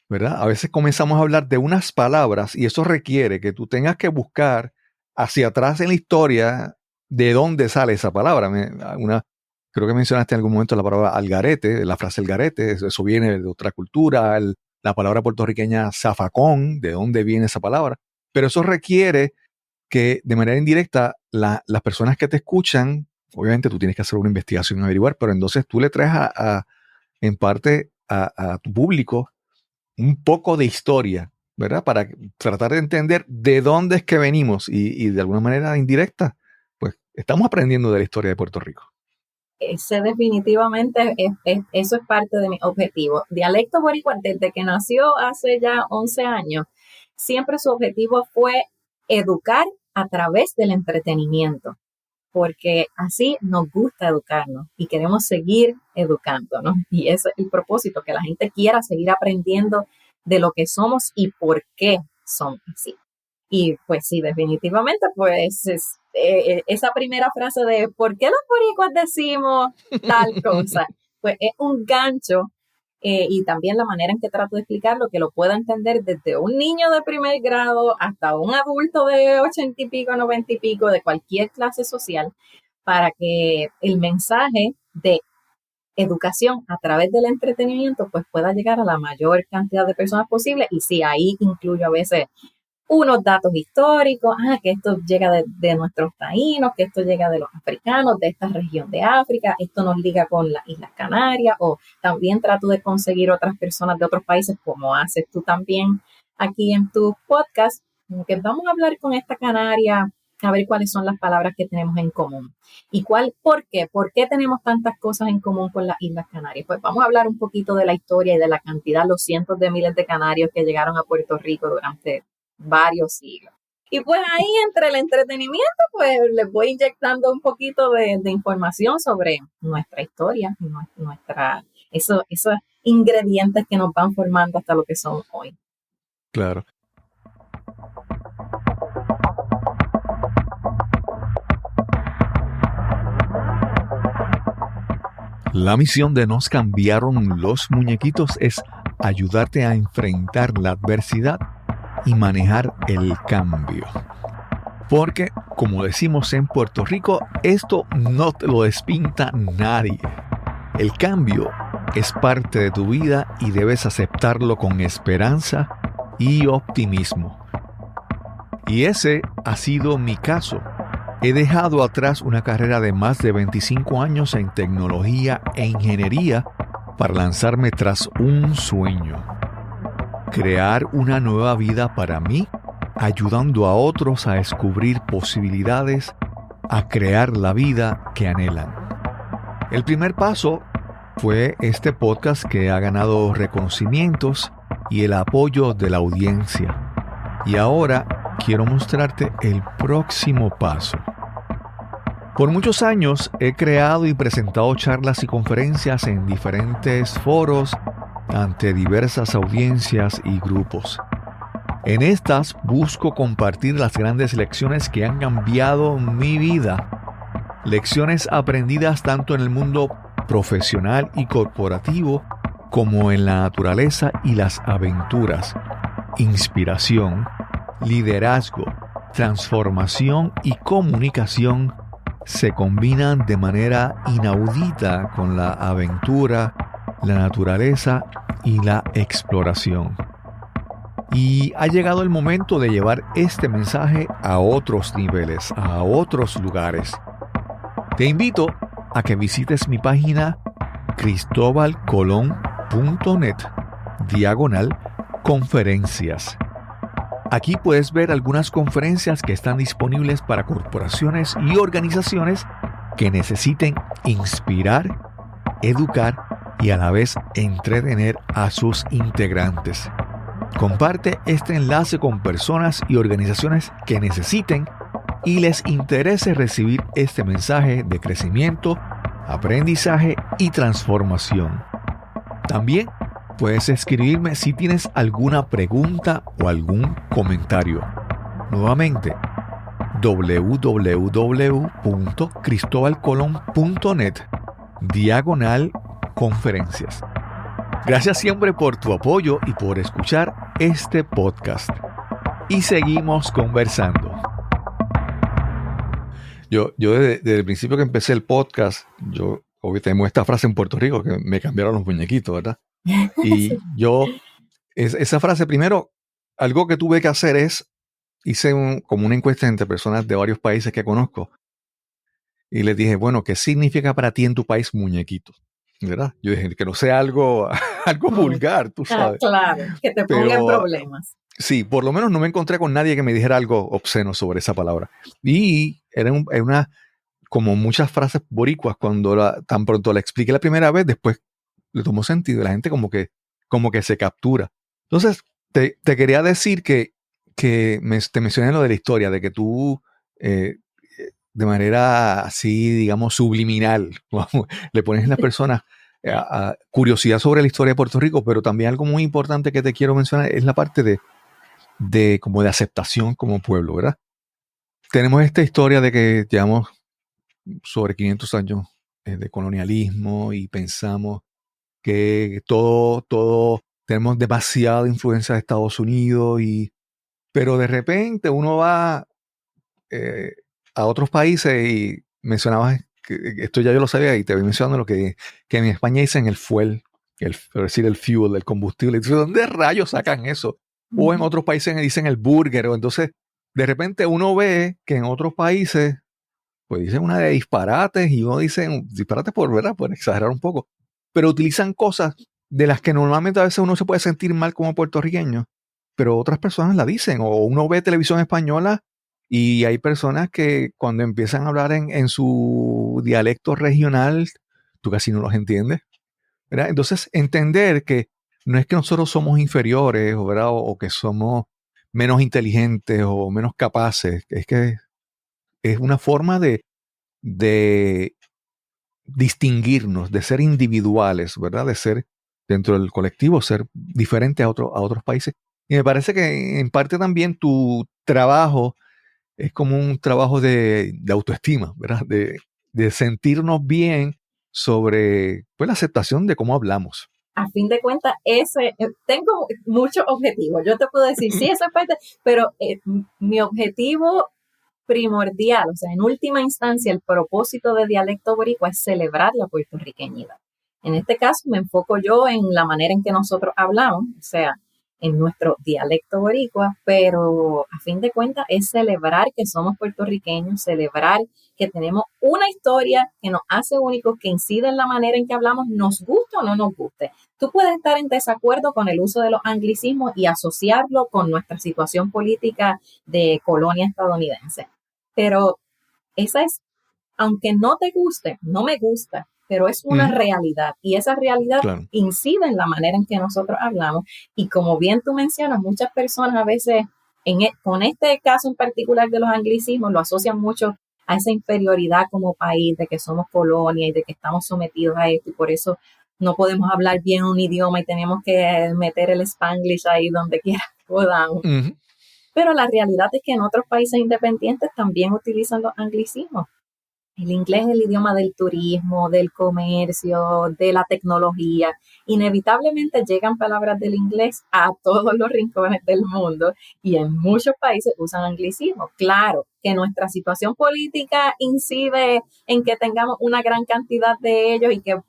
¿verdad? A veces comenzamos a hablar de unas palabras y eso requiere que tú tengas que buscar hacia atrás en la historia de dónde sale esa palabra. Creo que mencionaste en algún momento la palabra algarete, la frase algarete, eso viene de otra cultura, la palabra puertorriqueña zafacón, de dónde viene esa palabra, pero eso requiere que de manera indirecta las personas que te escuchan, obviamente tú tienes que hacer una investigación y averiguar, pero entonces tú le traes en parte a tu público un poco de historia, ¿verdad? Para tratar de entender de dónde es que venimos y de alguna manera indirecta, pues estamos aprendiendo de la historia de Puerto Rico. Ese definitivamente, eso es parte de mi objetivo. Dialecto Boricua, desde que nació hace ya 11 años, siempre su objetivo fue educar a través del entretenimiento, porque así nos gusta educarnos y queremos seguir educándonos. Y ese es el propósito, que la gente quiera seguir aprendiendo de lo que somos y por qué somos así. Y pues sí, definitivamente, pues esa primera frase de ¿por qué los boricuas decimos tal cosa? Pues es un gancho, y también la manera en que trato de explicarlo, que lo pueda entender desde un niño de primer grado hasta un adulto de 80 y pico, 90 y pico, de cualquier clase social, para que el mensaje de educación a través del entretenimiento pues pueda llegar a la mayor cantidad de personas posible. Y sí, ahí incluyo a veces unos datos históricos, que esto llega de nuestros taínos, que esto llega de los africanos, de esta región de África, esto nos liga con las Islas Canarias, o también trato de conseguir otras personas de otros países, como haces tú también aquí en tu podcast, que vamos a hablar con esta canaria, a ver cuáles son las palabras que tenemos en común. ¿Y por qué? ¿Por qué tenemos tantas cosas en común con las Islas Canarias? Pues vamos a hablar un poquito de la historia y de la cantidad, los cientos de miles de canarios que llegaron a Puerto Rico durante varios siglos. Y pues ahí, entre el entretenimiento, pues les voy inyectando un poquito de información sobre nuestra historia, esos ingredientes que nos van formando hasta lo que somos hoy. Claro. La misión de Nos Cambiaron los Muñequitos es ayudarte a enfrentar la adversidad y manejar el cambio. Porque, como decimos en Puerto Rico, esto no te lo despinta nadie. El cambio es parte de tu vida y debes aceptarlo con esperanza y optimismo. Y ese ha sido mi caso. He dejado atrás una carrera de más de 25 años en tecnología e ingeniería para lanzarme tras un sueño: crear una nueva vida para mí, ayudando a otros a descubrir posibilidades, a crear la vida que anhelan. El primer paso fue este podcast, que ha ganado reconocimientos y el apoyo de la audiencia. Y ahora quiero mostrarte el próximo paso. Por muchos años he creado y presentado charlas y conferencias en diferentes foros ante diversas audiencias y grupos. En estas busco compartir las grandes lecciones que han cambiado mi vida. Lecciones aprendidas tanto en el mundo profesional y corporativo como en la naturaleza y las aventuras. Inspiración, liderazgo, transformación y comunicación se combinan de manera inaudita con la aventura, la naturaleza y la exploración. Y ha llegado el momento de llevar este mensaje a otros niveles, a otros lugares. Te invito a que visites mi página cristobalcolon.net/conferencias Aquí puedes ver algunas conferencias que están disponibles para corporaciones y organizaciones que necesiten inspirar, educar y a la vez entretener a sus integrantes. Comparte este enlace con personas y organizaciones que necesiten y les interese recibir este mensaje de crecimiento, aprendizaje y transformación. También puedes escribirme si tienes alguna pregunta o algún comentario. Nuevamente, www.cristobalcolon.net/conferencias. Gracias siempre por tu apoyo y por escuchar este podcast. Y seguimos conversando. Yo desde el principio que empecé el podcast, obviamente tenemos esta frase en Puerto Rico que me cambiaron los muñequitos, ¿verdad? Y esa frase, primero, algo que tuve que hacer hice como una encuesta entre personas de varios países que conozco. Y les dije, bueno, ¿qué significa para ti en tu país muñequito? ¿Verdad? Yo dije, que no sea algo vulgar, tú sabes. Claro, que te ponga en problemas. Sí, por lo menos no me encontré con nadie que me dijera algo obsceno sobre esa palabra. Y era una, como muchas frases boricuas, cuando tan pronto la expliqué la primera vez, después le tomó sentido. La gente como que se captura. Entonces, te quería decir que te mencioné lo de la historia, de que tú, de manera así, digamos, subliminal, le pones a las personas curiosidad sobre la historia de Puerto Rico, pero también algo muy importante que te quiero mencionar es la parte de aceptación como pueblo, ¿verdad? Tenemos esta historia de que llevamos sobre 500 años de colonialismo y pensamos que todo tenemos demasiada influencia de Estados Unidos, pero de repente uno va a otros países y mencionabas que esto ya yo lo sabía y te voy mencionando lo que en España dicen el fuel, es decir, el fuel, el combustible. Entonces, ¿dónde rayos sacan eso? O en otros países dicen el burger. Entonces, de repente uno ve que en otros países pues dicen una de disparates y uno dice disparates por exagerar un poco, pero utilizan cosas de las que normalmente a veces uno se puede sentir mal como puertorriqueño, pero otras personas la dicen. O uno ve televisión española y hay personas que cuando empiezan a hablar en su dialecto regional, tú casi no los entiendes, ¿verdad? Entonces, entender que no es que nosotros somos inferiores, ¿verdad? O que somos menos inteligentes o menos capaces, es que es una forma de distinguirnos, de ser individuales, ¿verdad? De ser dentro del colectivo, ser diferente a otros países. Y me parece que en parte también tu trabajo es como un trabajo de autoestima, ¿verdad? De sentirnos bien sobre pues, la aceptación de cómo hablamos. A fin de cuentas, tengo muchos objetivos. Yo te puedo decir, sí, esa parte, pero mi objetivo primordial, o sea, en última instancia, el propósito de Dialecto Boricua es celebrar la puertorriqueñidad. En este caso, me enfoco yo en la manera en que nosotros hablamos, o sea, en nuestro dialecto boricua, pero a fin de cuentas es celebrar que somos puertorriqueños, celebrar que tenemos una historia que nos hace únicos, que incide en la manera en que hablamos, nos guste o no nos guste. Tú puedes estar en desacuerdo con el uso de los anglicismos y asociarlo con nuestra situación política de colonia estadounidense. Pero esa es, aunque no te guste, no me gusta, pero es una realidad y esa realidad incide en la manera en que nosotros hablamos. Y como bien tú mencionas, muchas personas a veces, con este caso en particular de los anglicismos, lo asocian mucho a esa inferioridad como país, de que somos colonia y de que estamos sometidos a esto y por eso no podemos hablar bien un idioma y tenemos que meter el Spanglish ahí donde quiera que podamos. Pero la realidad es que en otros países independientes también utilizan los anglicismos. El inglés es el idioma del turismo, del comercio, de la tecnología. Inevitablemente llegan palabras del inglés a todos los rincones del mundo y en muchos países usan anglicismo. Claro que nuestra situación política incide en que tengamos una gran cantidad de ellos y que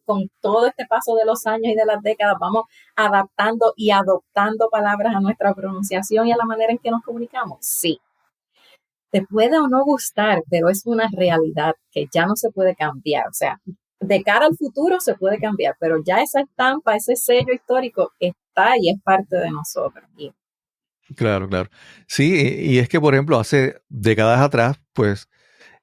con todo este paso de los años y de las décadas vamos adaptando y adoptando palabras a nuestra pronunciación y a la manera en que nos comunicamos. Sí. Te puede o no gustar, pero es una realidad que ya no se puede cambiar. O sea, de cara al futuro se puede cambiar, pero ya esa estampa, ese sello histórico está y es parte de nosotros. Y Claro, claro. Sí, y es que, por ejemplo, hace décadas atrás, pues,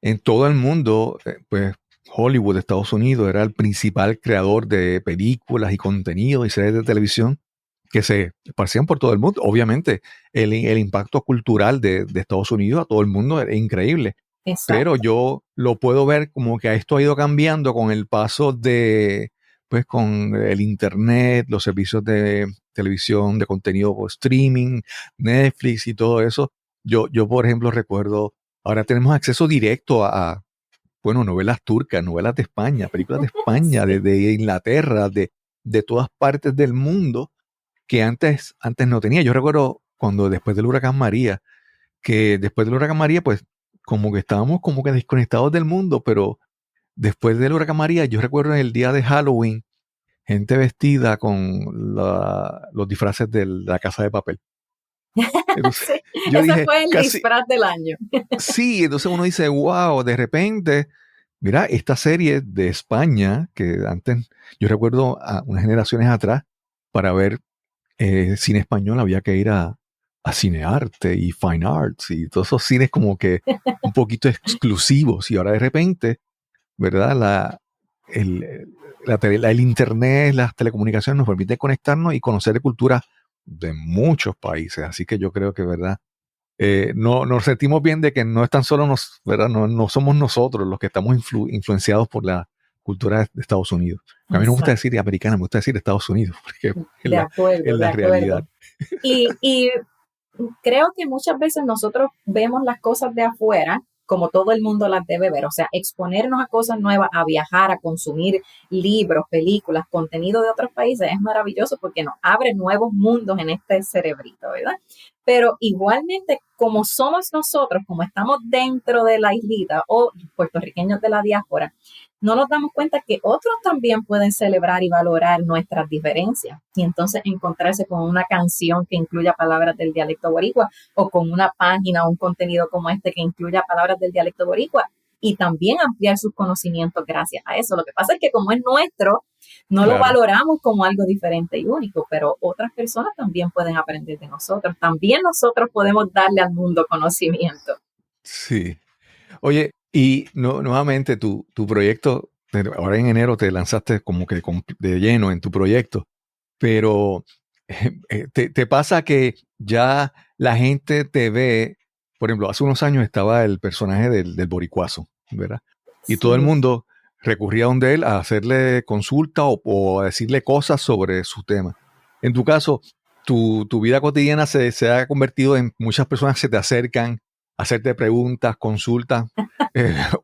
en todo el mundo, pues, Hollywood, Estados Unidos, era el principal creador de películas y contenido y series de televisión que se esparcían por todo el mundo. Obviamente, el impacto cultural de Estados Unidos a todo el mundo era increíble. Pero Exacto. yo lo puedo ver como que esto ha ido cambiando con el paso de, pues con el internet, los servicios de televisión, de contenido por streaming, Netflix y todo eso. Yo por ejemplo, recuerdo, ahora tenemos acceso directo bueno, novelas turcas, novelas de España, películas de España, Sí. de Inglaterra, de todas partes del mundo que antes no tenía. Yo recuerdo cuando después del huracán María, que después del huracán María, pues como que estábamos como que desconectados del mundo, pero después del huracán María, yo recuerdo en el día de Halloween, gente vestida con los disfraces de la Casa de Papel. Entonces, Sí, yo ese dije, fue el casi, disfraz del año. sí, entonces uno dice, wow, de repente, mira, esta serie de España, que antes, yo recuerdo a unas generaciones atrás, para ver cine español había que ir a Cinearte y Fine Arts y todos esos cines como que un poquito exclusivos y ahora de repente, ¿verdad? El, el internet, las telecomunicaciones nos permiten conectarnos y conocer de culturas de muchos países, así que yo creo que, ¿verdad? No, nos sentimos bien de que no es tan solo ¿verdad? No somos nosotros los que estamos influenciados por la cultura de Estados Unidos. A mí no me gusta Exacto. decir americana, me gusta decir Estados Unidos, porque De acuerdo, es de la realidad. acuerdo. Y creo que muchas veces nosotros vemos las cosas de afuera como todo el mundo las debe ver, o sea, exponernos a cosas nuevas, a viajar, a consumir libros, películas, contenido de otros países es maravilloso porque nos abre nuevos mundos en este cerebrito, ¿verdad? Pero igualmente, como somos nosotros, como estamos dentro de la islita o puertorriqueños de la diáspora, no nos damos cuenta que otros también pueden celebrar y valorar nuestras diferencias y entonces encontrarse con una canción que incluya palabras del dialecto boricua o con una página o un contenido como este que incluya palabras del dialecto boricua y también ampliar sus conocimientos gracias a eso. Lo que pasa es que como es nuestro, no lo Claro. valoramos como algo diferente y único, pero otras personas también pueden aprender de nosotros. También nosotros podemos darle al mundo conocimiento. Sí. Oye, y nuevamente tu proyecto, ahora en enero te lanzaste como que de lleno en tu proyecto, pero te pasa que ya la gente te ve, por ejemplo, hace unos años estaba el personaje del boricuazo, ¿verdad? Y todo el Sí, mundo recurría a donde él a hacerle consulta o a decirle cosas sobre su tema. En tu caso, tu vida cotidiana se ha convertido en muchas personas que se te acercan a hacerte preguntas, consultas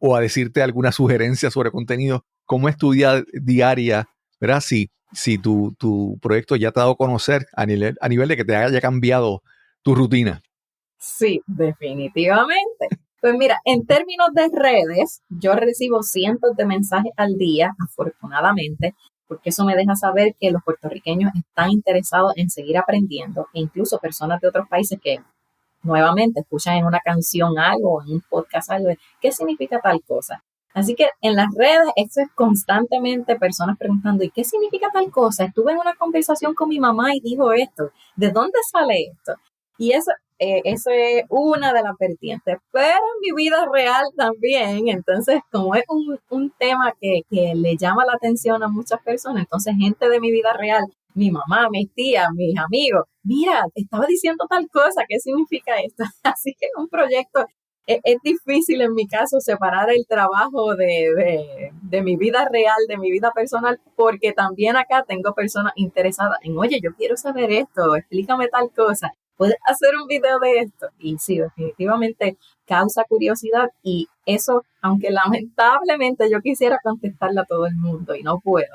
o a decirte alguna sugerencia sobre contenido. ¿Cómo es tu vida diaria? ¿Verdad? Si tu proyecto ya te ha dado a conocer a nivel de que te haya cambiado tu rutina. sí, definitivamente. Pues mira, en términos de redes, yo recibo cientos de mensajes al día, afortunadamente, porque eso me deja saber que los puertorriqueños están interesados en seguir aprendiendo e incluso personas de otros países que nuevamente escuchan en una canción algo, en un podcast algo, de qué significa tal cosa. Así que en las redes esto es constantemente personas preguntando, ¿y qué significa tal cosa? Estuve en una conversación con mi mamá y dijo esto, ¿de dónde sale esto? Y eso es una de las vertientes, pero en mi vida real también, entonces como es un tema que le llama la atención a muchas personas, entonces gente de mi vida real, mi mamá, mis tías, mis amigos, mira, estaba diciendo tal cosa, ¿qué significa esto? Así que un proyecto, es difícil en mi caso separar el trabajo de mi vida real, de mi vida personal, porque también acá tengo personas interesadas en, oye, yo quiero saber esto, explícame tal cosa. ¿Puedes hacer un video de esto? Y sí, definitivamente causa curiosidad y eso, aunque lamentablemente yo quisiera contestarle a todo el mundo y no puedo,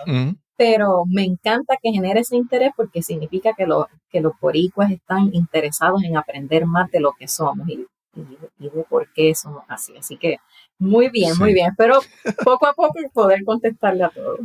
pero me encanta que genere ese interés porque significa que los boricuas están interesados en aprender más de lo que somos y de por qué somos así. Así que muy bien, muy Sí, bien. Espero poco a poco poder contestarle a todos.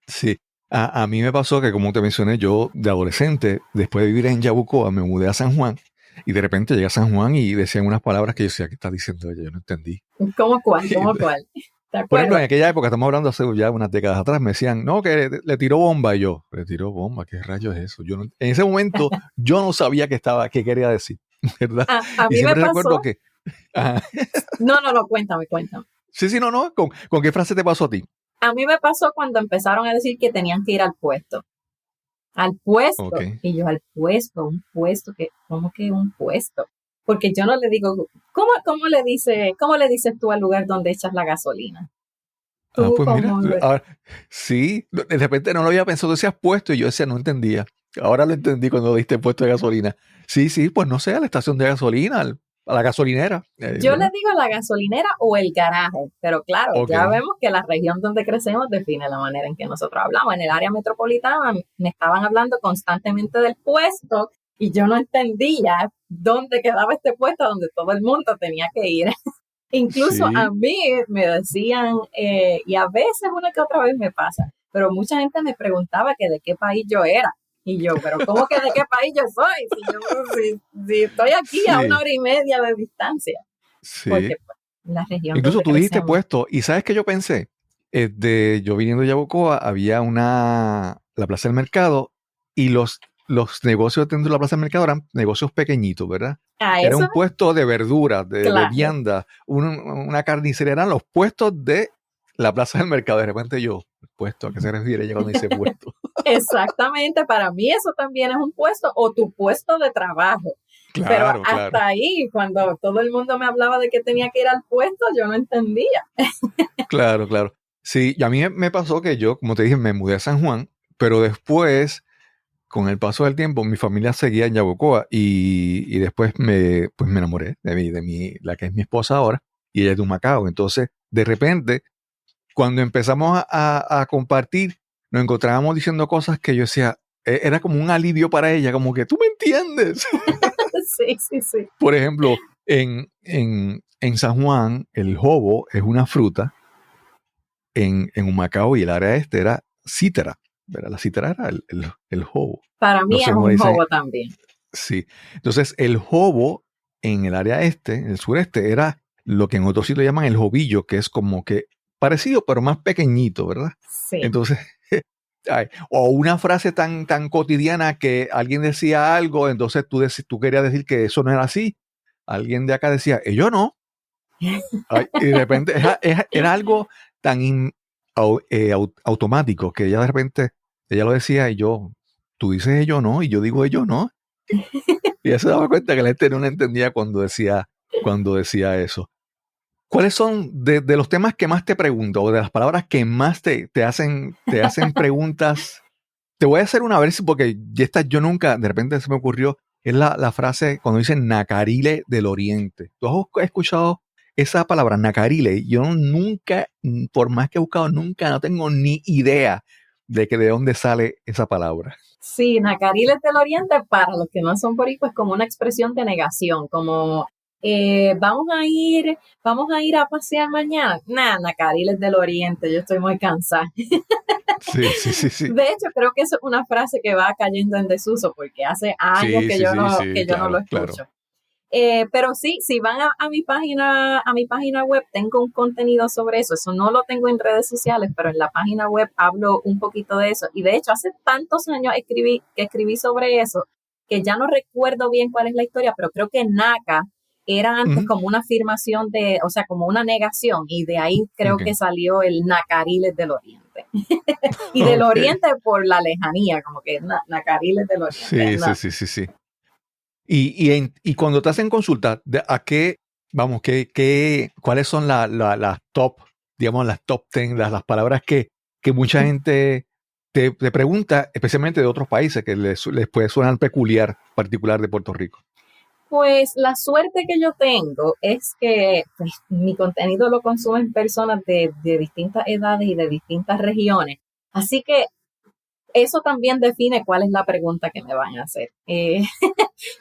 sí. A mí me pasó que, como te mencioné, yo de adolescente, después de vivir en Yabucoa, me mudé a San Juan y de repente llegué a San Juan y decían unas palabras que yo decía, ¿qué está diciendo ella? Yo no entendí. ¿Cómo cuál? ¿Cómo cuál? ¿De Por ejemplo, acuerdo? en aquella época, estamos hablando hace ya unas décadas atrás, me decían, no, que le tiró bomba. Y yo, ¿le tiró bomba? ¿Qué rayos es eso? En ese momento, yo no sabía qué quería decir. ¿verdad? A Y mí me siempre recuerdo pasó. que... Ajá. No, cuéntame. Sí, sí, no. ¿Con qué frase te pasó a ti? A mí me pasó cuando empezaron a decir que tenían que ir al puesto. Al Ok. puesto. Y yo, al puesto, un puesto, ¿cómo que un puesto? Porque yo no le digo, cómo le dices tú al lugar donde echas la gasolina? Ah, Tú pues mira, como, ahora, sí, de repente no lo había pensado, decías puesto y yo decía, no entendía. Ahora lo entendí cuando diste puesto de gasolina. Sí, sí, pues no sé, a la estación de gasolina, a la gasolinera, yo le ¿verdad? digo la gasolinera o el garaje, pero claro, Ok, ya vemos que la región donde crecemos define la manera en que nosotros hablamos. En el área metropolitana me estaban hablando constantemente del puesto y yo no entendía dónde quedaba este puesto donde todo el mundo tenía que ir. Incluso a sí, mí me decían, y a veces una que otra vez me pasa, pero mucha gente me preguntaba que de qué país yo era. Y yo, pero ¿cómo que de qué país yo soy? Si estoy aquí a sí, 1 hora y media de distancia, sí. porque pues, la región Incluso donde tú dijiste crecemos. puesto, y ¿sabes qué yo pensé? Yo viniendo de Yabucoa, había la plaza del mercado, y los negocios dentro de la plaza del mercado eran negocios pequeñitos, ¿verdad? A Era eso, un puesto de verduras, de claro, vianda, una carnicería, eran los puestos de la plaza del mercado. De repente yo, ¿puesto? ¿A qué se refiere ella cuando dice puesto? exactamente, para mí eso también es un puesto o tu puesto de trabajo. Pero Claro, claro, hasta ahí, cuando todo el mundo me hablaba de que tenía que ir al puesto, yo no entendía. claro, claro. Sí, y a mí me pasó que yo, como te dije, me mudé a San Juan, pero después con el paso del tiempo, mi familia seguía en Yabucoa y después pues me enamoré la que es mi esposa ahora, y ella es de Humacao. Entonces, de repente, cuando empezamos a compartir, nos encontrábamos diciendo cosas que yo decía, era como un alivio para ella, como que tú me entiendes. Sí. Por ejemplo, en San Juan, el jobo es una fruta, en Humacao y el área este era cítara, ¿verdad? La cítara era el jobo. Para No mí sé es cómo le un dicen. juego también. Sí. Entonces, el jobo en el área este, en el sureste, era lo que en otros sitios llaman el jovillo, que es como que parecido, pero más pequeñito, ¿verdad? Sí. Entonces, o una frase tan cotidiana que alguien decía algo, entonces tú querías decir que eso no era así. Alguien de acá decía, yo no. Ay, y de repente era algo tan automático que ella de repente, ella lo decía y yo, tú dices yo no, y yo digo yo no. Y ella se daba cuenta que la gente no la entendía cuando decía eso. ¿Cuáles son de los temas que más te pregunto o de las palabras que más te hacen preguntas? Te voy a hacer una vez porque ya esta yo nunca, de repente se me ocurrió, es la frase cuando dicen Nacarile del Oriente. ¿Tú has escuchado esa palabra, Nacarile? Yo nunca, por más que he buscado, nunca, no tengo ni idea de dónde sale esa palabra. Sí, Nacariles del Oriente, para los que no son boricuas, es como una expresión de negación, como vamos a ir a pasear mañana. Nah, Nacariles del Oriente, yo estoy muy cansada. Sí, sí, sí, sí. De hecho, creo que es una frase que va cayendo en desuso porque hace años Sí, sí, sí, que sí, yo no lo claro, claro. escucho. Pero sí, si van a mi página web, tengo un contenido sobre eso. Eso no lo tengo en redes sociales, pero en la página web hablo un poquito de eso. Y de hecho, hace tantos años escribí sobre eso que ya no recuerdo bien cuál es la historia, pero creo que NACA era antes Ujú. como una afirmación o sea, como una negación. Y de ahí creo Ok, que salió el Nacariles del Oriente. Y del ok. Oriente por la lejanía, como que Nacariles del Oriente. Sí, No. sí, sí, sí, sí. Y cuando te hacen consulta, ¿a qué, vamos, cuáles son las top, digamos, las top 10, las palabras que mucha gente te pregunta, especialmente de otros países, que les puede sonar particular de Puerto Rico? Pues la suerte que yo tengo es que pues, mi contenido lo consumen personas de distintas edades y de distintas regiones. Así que eso también define cuál es la pregunta que me van a hacer.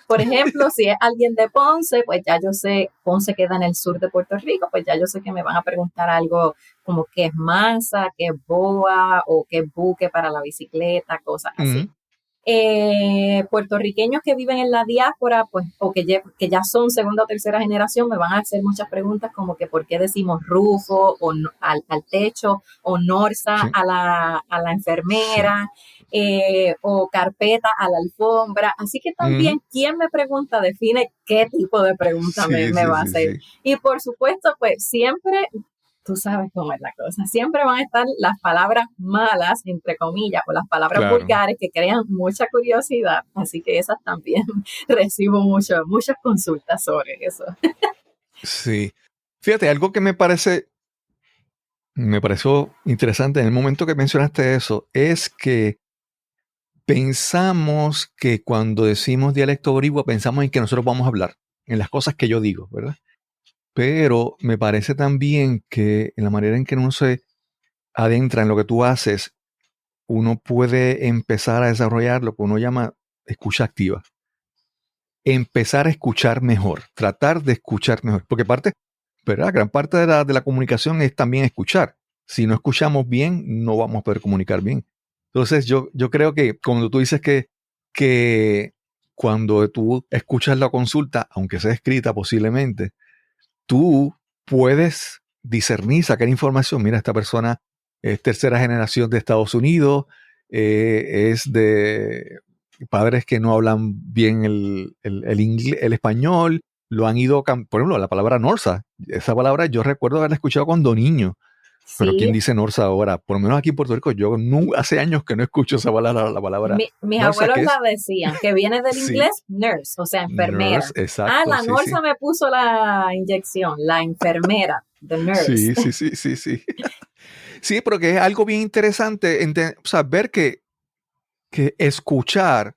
Por ejemplo, si es alguien de Ponce, pues ya yo sé, Ponce queda en el sur de Puerto Rico, pues ya yo sé que me van a preguntar algo como qué es masa, qué es boa o qué es buque para la bicicleta, cosas así. Ujú. Puertorriqueños que viven en la diáspora, pues, o que ya son segunda o tercera generación, me van a hacer muchas preguntas como que por qué decimos rufo o al techo o norsa Sí, a la sí. enfermera. o carpeta a la alfombra. Así que también quien me pregunta define qué tipo de pregunta me va a hacer. Sí. Y por supuesto, pues siempre, tú sabes cómo es la cosa, siempre van a estar las palabras malas, entre comillas, o las palabras vulgares que crean mucha curiosidad. Así que esas también recibo muchas consultas sobre eso. Sí. Fíjate, algo que me pareció interesante en el momento que mencionaste eso, es que pensamos que cuando decimos dialecto boricua, pensamos en que nosotros vamos a hablar, en las cosas que yo digo, ¿verdad? Pero me parece también que en la manera en que uno se adentra en lo que tú haces, uno puede empezar a desarrollar lo que uno llama escucha activa. Empezar a escuchar mejor, tratar de escuchar mejor, porque ¿verdad? Gran parte de la comunicación es también escuchar. Si no escuchamos bien, no vamos a poder comunicar bien. Entonces, yo creo que cuando tú dices que cuando tú escuchas la consulta, aunque sea escrita posiblemente, tú puedes discernir, sacar información. Mira, esta persona es tercera generación de Estados Unidos, es de padres que no hablan bien el español, lo han ido, por ejemplo, la palabra Norsa, esa palabra yo recuerdo haberla escuchado cuando niño. Sí. Pero ¿quién dice Norsa ahora? Por lo menos aquí en Puerto Rico, yo hace años que no escucho esa palabra, la palabra mis Norsa, abuelos la decían, que viene del inglés nurse, o sea, enfermera. Nurse, exacto, la Norsa me puso la inyección, la enfermera, the nurse. Sí. Sí, pero que es algo bien interesante, o sea, ver que escuchar,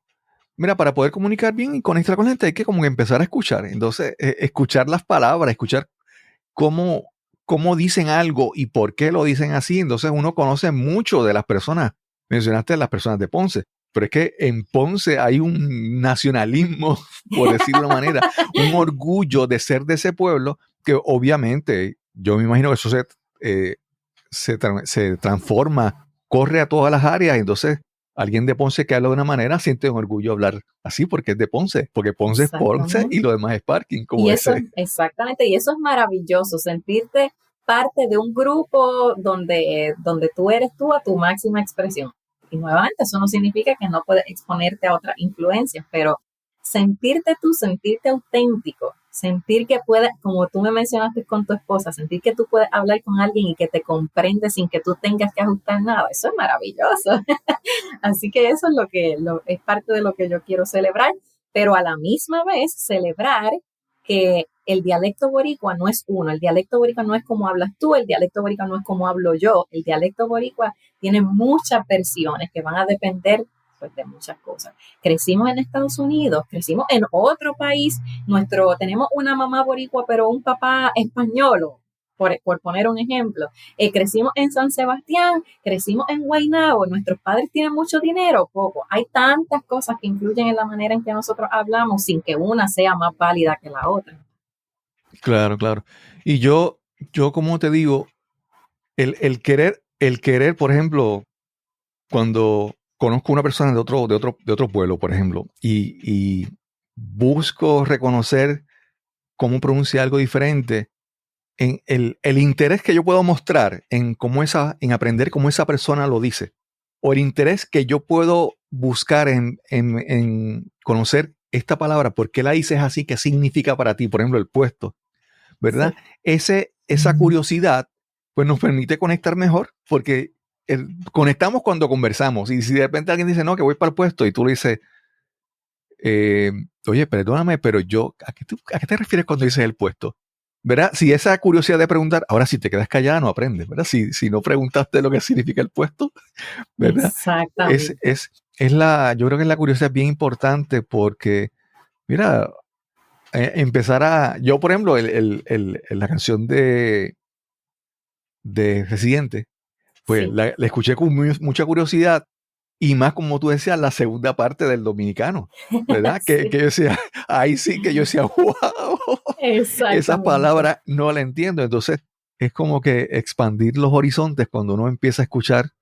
mira, para poder comunicar bien y conectar con la gente hay que como empezar a escuchar. Entonces, escuchar las palabras, escuchar cómo dicen algo y por qué lo dicen así. Entonces uno conoce mucho de las personas. Mencionaste a las personas de Ponce, pero es que en Ponce hay un nacionalismo, por decirlo de una manera, un orgullo de ser de ese pueblo que obviamente yo me imagino que eso se transforma, corre a todas las áreas. Entonces alguien de Ponce que habla de una manera siente un orgullo hablar así porque es de Ponce, porque Ponce es Ponce y lo demás es parking. Como y eso, exactamente, y eso es maravilloso, sentirte parte de un grupo donde tú eres tú a tu máxima expresión. Y nuevamente, eso no significa que no puedes exponerte a otras influencias, pero sentirte tú, sentirte auténtico, sentir que puedes, como tú me mencionaste con tu esposa, sentir que tú puedes hablar con alguien y que te comprende sin que tú tengas que ajustar nada, eso es maravilloso. Así que eso es es parte de lo que yo quiero celebrar, pero a la misma vez celebrar que el dialecto boricua no es uno, el dialecto boricua no es como hablas tú, el dialecto boricua no es como hablo yo, el dialecto boricua tiene muchas versiones que van a depender pues, de muchas cosas. Crecimos en Estados Unidos, crecimos en otro país, tenemos una mamá boricua pero un papá español, por poner un ejemplo. Crecimos en San Sebastián, crecimos en Guaynabo, nuestros padres tienen mucho dinero, poco. Hay tantas cosas que influyen en la manera en que nosotros hablamos sin que una sea más válida que la otra. Claro. Y yo como te digo, el querer, por ejemplo, cuando conozco una persona de otro pueblo, por ejemplo, y busco reconocer cómo pronuncia algo diferente, en el interés que yo puedo mostrar en aprender cómo esa persona lo dice, o el interés que yo puedo buscar en conocer esta palabra, por qué la dices así, qué significa para ti, por ejemplo, el puesto, ¿verdad? Sí. Esa curiosidad, pues nos permite conectar mejor, porque conectamos cuando conversamos, y si de repente alguien dice, no, que voy para el puesto, y tú le dices, oye, perdóname, pero ¿a qué te refieres cuando dices el puesto? ¿Verdad? Si esa curiosidad de preguntar, ahora si te quedas callada no aprendes, ¿verdad? Si no preguntaste lo que significa el puesto, ¿verdad? Exactamente. Yo creo que la curiosidad bien importante porque, mira, yo por ejemplo, la canción de Residente, pues sí. la escuché con mucha curiosidad. Y más, como tú decías, la segunda parte del dominicano, ¿verdad? Sí. Que yo decía, ahí sí que yo decía, wow, esas palabras no las entiendo. Entonces, es como que expandir los horizontes cuando uno empieza a escuchar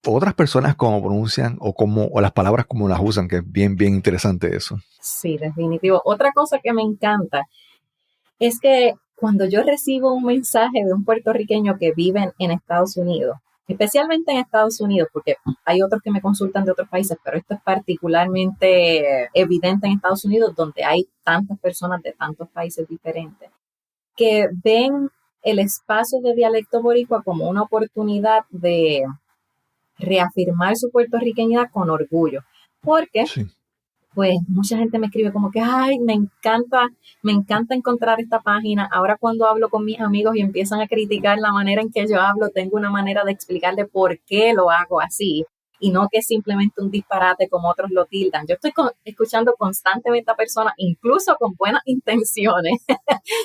otras personas cómo pronuncian o las palabras como las usan, que es bien, bien interesante eso. Sí, definitivo. Otra cosa que me encanta es que cuando yo recibo un mensaje de un puertorriqueño que vive en Estados Unidos, especialmente en Estados Unidos, porque hay otros que me consultan de otros países, pero esto es particularmente evidente en Estados Unidos, donde hay tantas personas de tantos países diferentes, que ven el espacio de dialecto boricua como una oportunidad de reafirmar su puertorriqueñidad con orgullo, porque Sí. pues mucha gente me escribe como que, ay, me encanta encontrar esta página. Ahora cuando hablo con mis amigos y empiezan a criticar la manera en que yo hablo, tengo una manera de explicarle por qué lo hago así y no que es simplemente un disparate como otros lo tildan. Yo estoy escuchando constantemente a personas, incluso con buenas intenciones,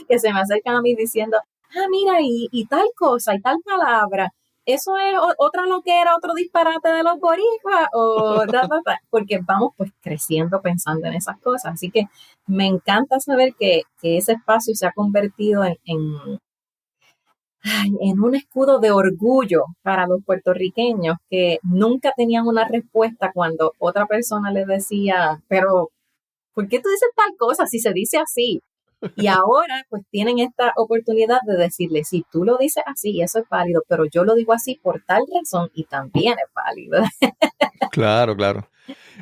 que se me acercan a mí diciendo, mira, y tal cosa, y tal palabra, eso es otra loquera, otro disparate de los boricuas, porque vamos pues creciendo pensando en esas cosas. Así que me encanta saber que ese espacio se ha convertido en un escudo de orgullo para los puertorriqueños que nunca tenían una respuesta cuando otra persona les decía, pero ¿por qué tú dices tal cosa si se dice así? Y ahora pues tienen esta oportunidad de decirle, si tú lo dices así, eso es válido, pero yo lo digo así por tal razón y también es válido. Claro, claro.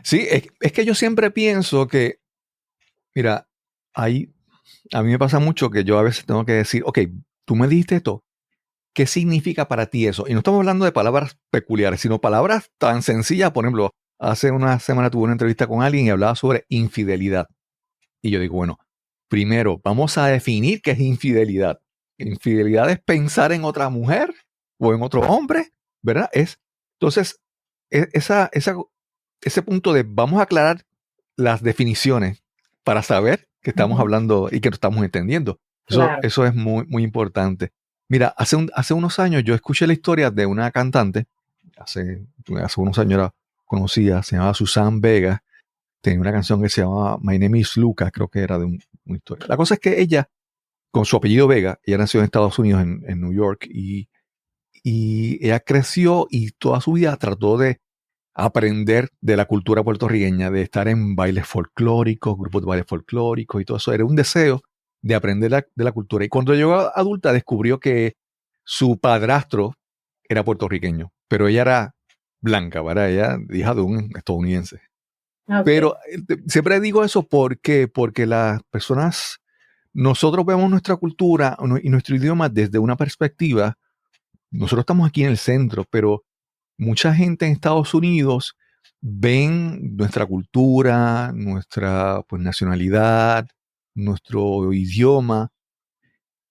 Sí, es que yo siempre pienso que, mira, a mí me pasa mucho que yo a veces tengo que decir, ok, tú me dijiste esto, ¿qué significa para ti eso? Y no estamos hablando de palabras peculiares, sino palabras tan sencillas. Por ejemplo, hace una semana tuve una entrevista con alguien y hablaba sobre infidelidad. Y yo digo, bueno, primero vamos a definir qué es infidelidad. Infidelidad es pensar en otra mujer o en otro hombre, ¿verdad? Entonces, ese punto de vamos a aclarar las definiciones para saber que estamos hablando y que lo estamos entendiendo. Claro. Eso es muy, muy importante. Mira, hace unos años yo escuché la historia de una cantante, hace unos años era conocida, se llamaba Susan Vega, tenía una canción que se llamaba My Name is Luca, creo que era de una historia. La cosa es que ella, con su apellido Vega, ella nació en Estados Unidos, en New York, y ella creció y toda su vida trató de aprender de la cultura puertorriqueña, de estar en bailes folclóricos, grupos de bailes folclóricos y todo eso. Era un deseo de aprender de la cultura. Y cuando llegó a adulta descubrió que su padrastro era puertorriqueño, pero ella era blanca, ¿verdad? Ella hija de un estadounidense. Okay. Pero siempre digo eso porque las personas, nosotros vemos nuestra cultura y nuestro idioma desde una perspectiva. Nosotros estamos aquí en el centro, pero mucha gente en Estados Unidos ven nuestra cultura, nuestra pues, nacionalidad, nuestro idioma,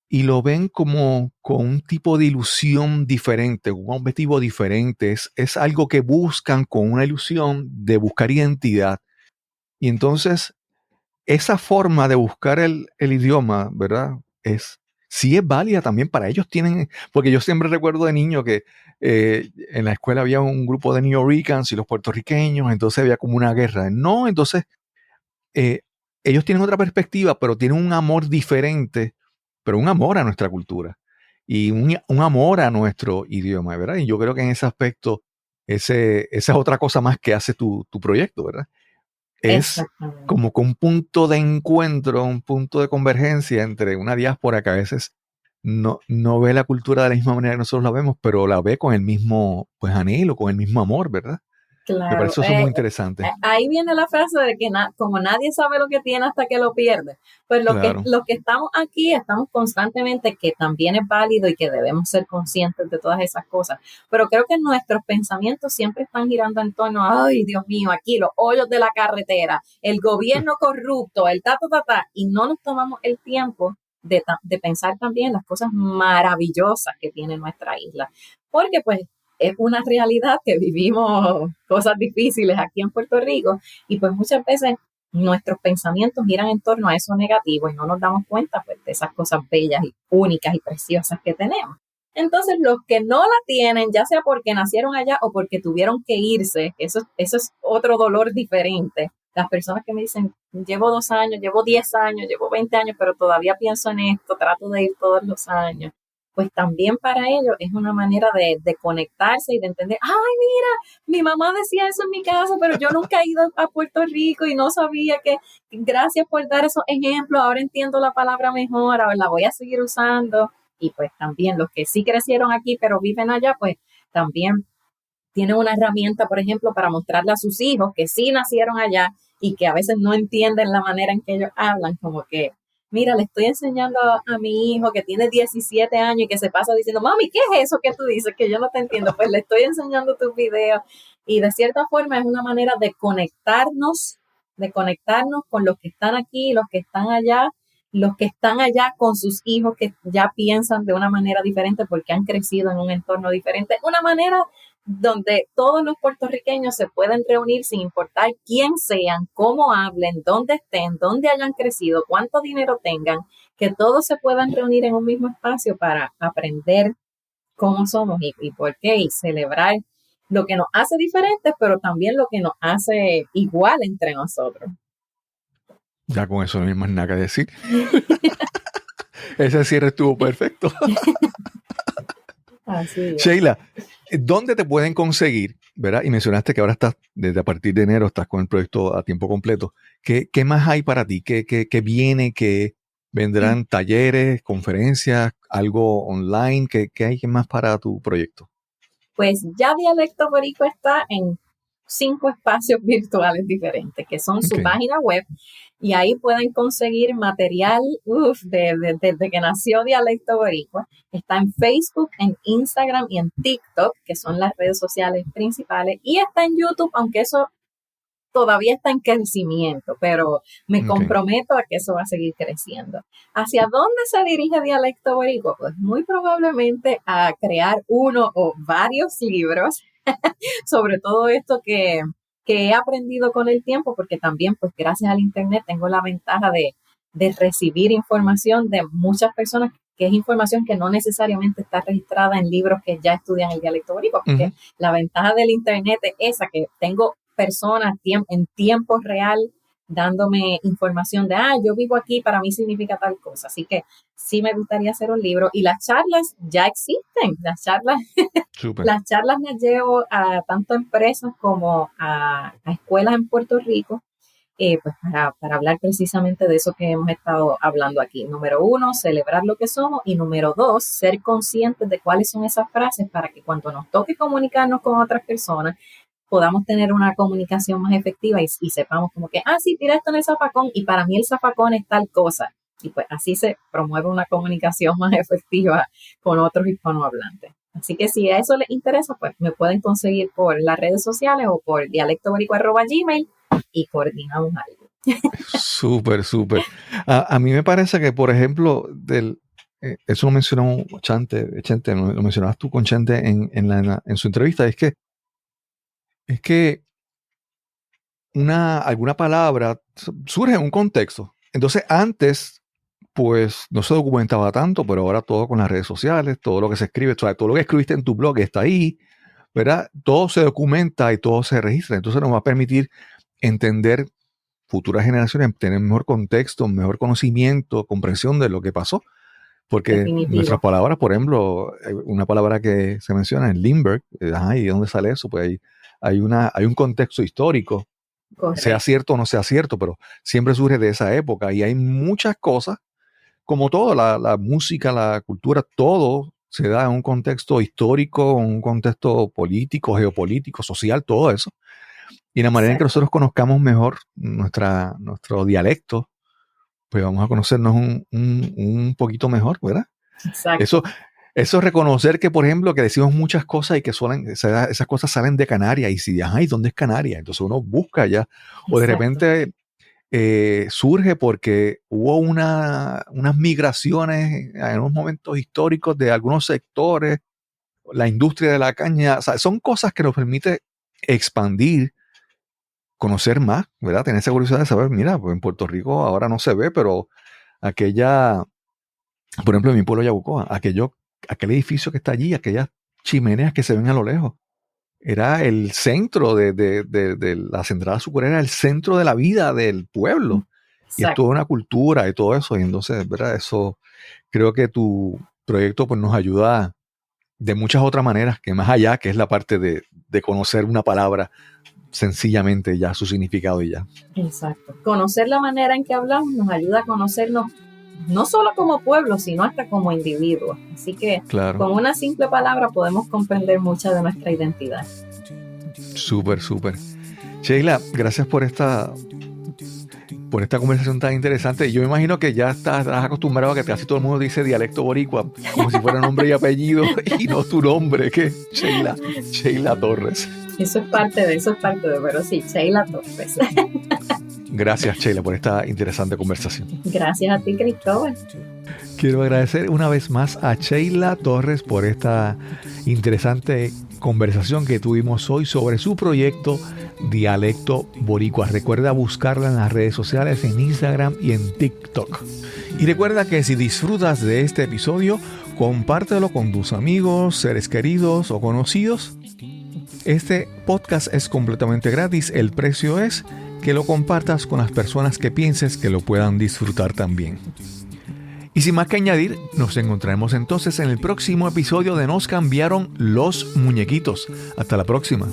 y lo ven como con un tipo de ilusión diferente, un objetivo diferente. Es algo que buscan con una ilusión de buscar identidad. Y entonces, esa forma de buscar el idioma, ¿verdad? Sí es válida también para ellos. Porque yo siempre recuerdo de niño que en la escuela había un grupo de New Yorkers y los puertorriqueños, entonces había como una guerra. No, entonces ellos tienen otra perspectiva, pero tienen un amor diferente, pero un amor a nuestra cultura y un amor a nuestro idioma, ¿verdad? Y yo creo que en ese aspecto, esa es otra cosa más que hace tu proyecto, ¿verdad? Es como que un punto de encuentro, un punto de convergencia entre una diáspora que a veces no ve la cultura de la misma manera que nosotros la vemos, pero la ve con el mismo pues anhelo, con el mismo amor, ¿verdad? Claro. Me parece eso muy interesante. Ahí viene la frase de que como nadie sabe lo que tiene hasta que lo pierde. Pues Claro. los que estamos aquí estamos constantemente, que también es válido y que debemos ser conscientes de todas esas cosas. Pero creo que nuestros pensamientos siempre están girando en torno a, ay, Dios mío, aquí los hoyos de la carretera, el gobierno corrupto, el y no nos tomamos el tiempo de pensar también en las cosas maravillosas que tiene nuestra isla. Porque pues es una realidad que vivimos cosas difíciles aquí en Puerto Rico y pues muchas veces nuestros pensamientos giran en torno a eso negativo y no nos damos cuenta pues, de esas cosas bellas y únicas y preciosas que tenemos. Entonces los que no la tienen, ya sea porque nacieron allá o porque tuvieron que irse, eso es otro dolor diferente. Las personas que me dicen, llevo 2 años, llevo 10 años, llevo 20 años, pero todavía pienso en esto, trato de ir todos los años. Pues también para ellos es una manera de conectarse y de entender, ay, mira, mi mamá decía eso en mi casa, pero yo nunca he ido a Puerto Rico y no sabía que, gracias por dar esos ejemplos, ahora entiendo la palabra mejor, ahora la voy a seguir usando. Y pues también los que sí crecieron aquí, pero viven allá, pues también tienen una herramienta, por ejemplo, para mostrarle a sus hijos que sí nacieron allá y que a veces no entienden la manera en que ellos hablan, como que, mira, le estoy enseñando a mi hijo que tiene 17 años y que se pasa diciendo, mami, ¿qué es eso que tú dices? Que yo no te entiendo. Pues le estoy enseñando tus videos. Y de cierta forma es una manera de conectarnos con los que están aquí, los que están allá con sus hijos que ya piensan de una manera diferente porque han crecido en un entorno diferente. Una manera donde todos los puertorriqueños se pueden reunir sin importar quién sean, cómo hablen, dónde estén, dónde hayan crecido, cuánto dinero tengan, que todos se puedan reunir en un mismo espacio para aprender cómo somos y por qué, y celebrar lo que nos hace diferentes, pero también lo que nos hace igual entre nosotros. Ya con eso no hay más nada que decir. Ese cierre estuvo perfecto. Así es. Sheila, ¿dónde te pueden conseguir? ¿Verdad? Y mencionaste que ahora estás, desde a partir de enero, estás con el proyecto a tiempo completo. ¿Qué más hay para ti? ¿Qué viene? ¿Qué vendrán talleres, conferencias, algo online? ¿Qué hay más para tu proyecto? Pues ya Dialecto Boricua está en 5 espacios virtuales diferentes, que son su página web, y ahí pueden conseguir material desde que nació Dialecto Boricua. Está en Facebook, en Instagram y en TikTok, que son las redes sociales principales, y está en YouTube, aunque eso todavía está en crecimiento, pero me comprometo a que eso va a seguir creciendo. ¿Hacia dónde se dirige Dialecto Boricua? Pues muy probablemente a crear uno o varios libros sobre todo esto que he aprendido con el tiempo, porque también, pues gracias al Internet, tengo la ventaja de recibir información de muchas personas, que es información que no necesariamente está registrada en libros que ya estudian el dialecto boricua, porque la ventaja del Internet es esa, que tengo personas en tiempo real dándome información de, yo vivo aquí, para mí significa tal cosa. Así que sí me gustaría hacer un libro. Y las charlas ya existen. Las charlas las llevo a tanto empresas como a escuelas en Puerto Rico, pues para hablar precisamente de eso que hemos estado hablando aquí. Número 1, celebrar lo que somos. Y número 2, ser conscientes de cuáles son esas frases para que cuando nos toque comunicarnos con otras personas, podamos tener una comunicación más efectiva y sepamos como que, sí, tira esto en el zafacón y para mí el zafacón es tal cosa. Y pues así se promueve una comunicación más efectiva con otros hispanohablantes. Así que si a eso les interesa, pues me pueden conseguir por las redes sociales o por dialectoboricua@gmail y coordinamos algo. Súper. A mí me parece que, por ejemplo, eso lo mencionó Chente, lo mencionabas tú con Chente en su entrevista, es que alguna palabra surge en un contexto. Entonces, antes, pues, no se documentaba tanto, pero ahora todo con las redes sociales, todo lo que se escribe, todo lo que escribiste en tu blog está ahí, ¿verdad? Todo se documenta y todo se registra. Entonces, nos va a permitir entender futuras generaciones, tener mejor contexto, mejor conocimiento, comprensión de lo que pasó. Porque Definitivo. Nuestras palabras, por ejemplo, una palabra que se menciona en Lindbergh, ¿y de dónde sale eso? Pues hay un contexto histórico, Correcto. sea cierto o no sea cierto, pero siempre surge de esa época y hay muchas cosas, como todo, la música, la cultura, todo se da en un contexto histórico, un contexto político, geopolítico, social, todo eso. Y la manera en que nosotros conozcamos mejor nuestro dialecto, pues vamos a conocernos un poquito mejor, ¿verdad? Exacto. Eso es reconocer que, por ejemplo, que decimos muchas cosas y que esas cosas salen de Canarias. Y si, ¿y dónde es Canarias? Entonces uno busca ya. O de repente surge porque hubo unas migraciones en unos momentos históricos de algunos sectores, la industria de la caña. O sea, son cosas que nos permite expandir, conocer más, ¿verdad? Tener esa curiosidad de saber, mira, pues en Puerto Rico ahora no se ve, pero por ejemplo, en mi pueblo Yabucoa, aquel edificio que está allí, aquellas chimeneas que se ven a lo lejos, era el centro de la central azucarera, era el centro de la vida del pueblo. Exacto. Y es toda una cultura y todo eso. Y entonces, ¿verdad? Eso, creo que tu proyecto pues nos ayuda de muchas otras maneras, que más allá, que es la parte de conocer una palabra sencillamente ya, su significado y ya. Exacto. Conocer la manera en que hablamos nos ayuda a conocernos no solo como pueblo, sino hasta como individuo. Así que Claro. con una simple palabra podemos comprender mucha de nuestra identidad. Súper, súper. Sheila, gracias por esta conversación tan interesante. Yo me imagino que ya estás acostumbrado a que casi todo el mundo dice dialecto boricua, como si fuera nombre y apellido, y no tu nombre, que es Sheila Torres. Eso es parte de, pero sí, Sheila Torres. Gracias, Sheila, por esta interesante conversación. Gracias a ti, Cristóbal. Quiero agradecer una vez más a Sheila Torres por esta interesante conversación que tuvimos hoy sobre su proyecto Dialecto Boricua. Recuerda buscarla en las redes sociales, en Instagram y en TikTok. Y recuerda que si disfrutas de este episodio, compártelo con tus amigos, seres queridos o conocidos. Este podcast es completamente gratis. El precio es que lo compartas con las personas que pienses que lo puedan disfrutar también. Y sin más que añadir, nos encontraremos entonces en el próximo episodio de Nos cambiaron los muñequitos. Hasta la próxima.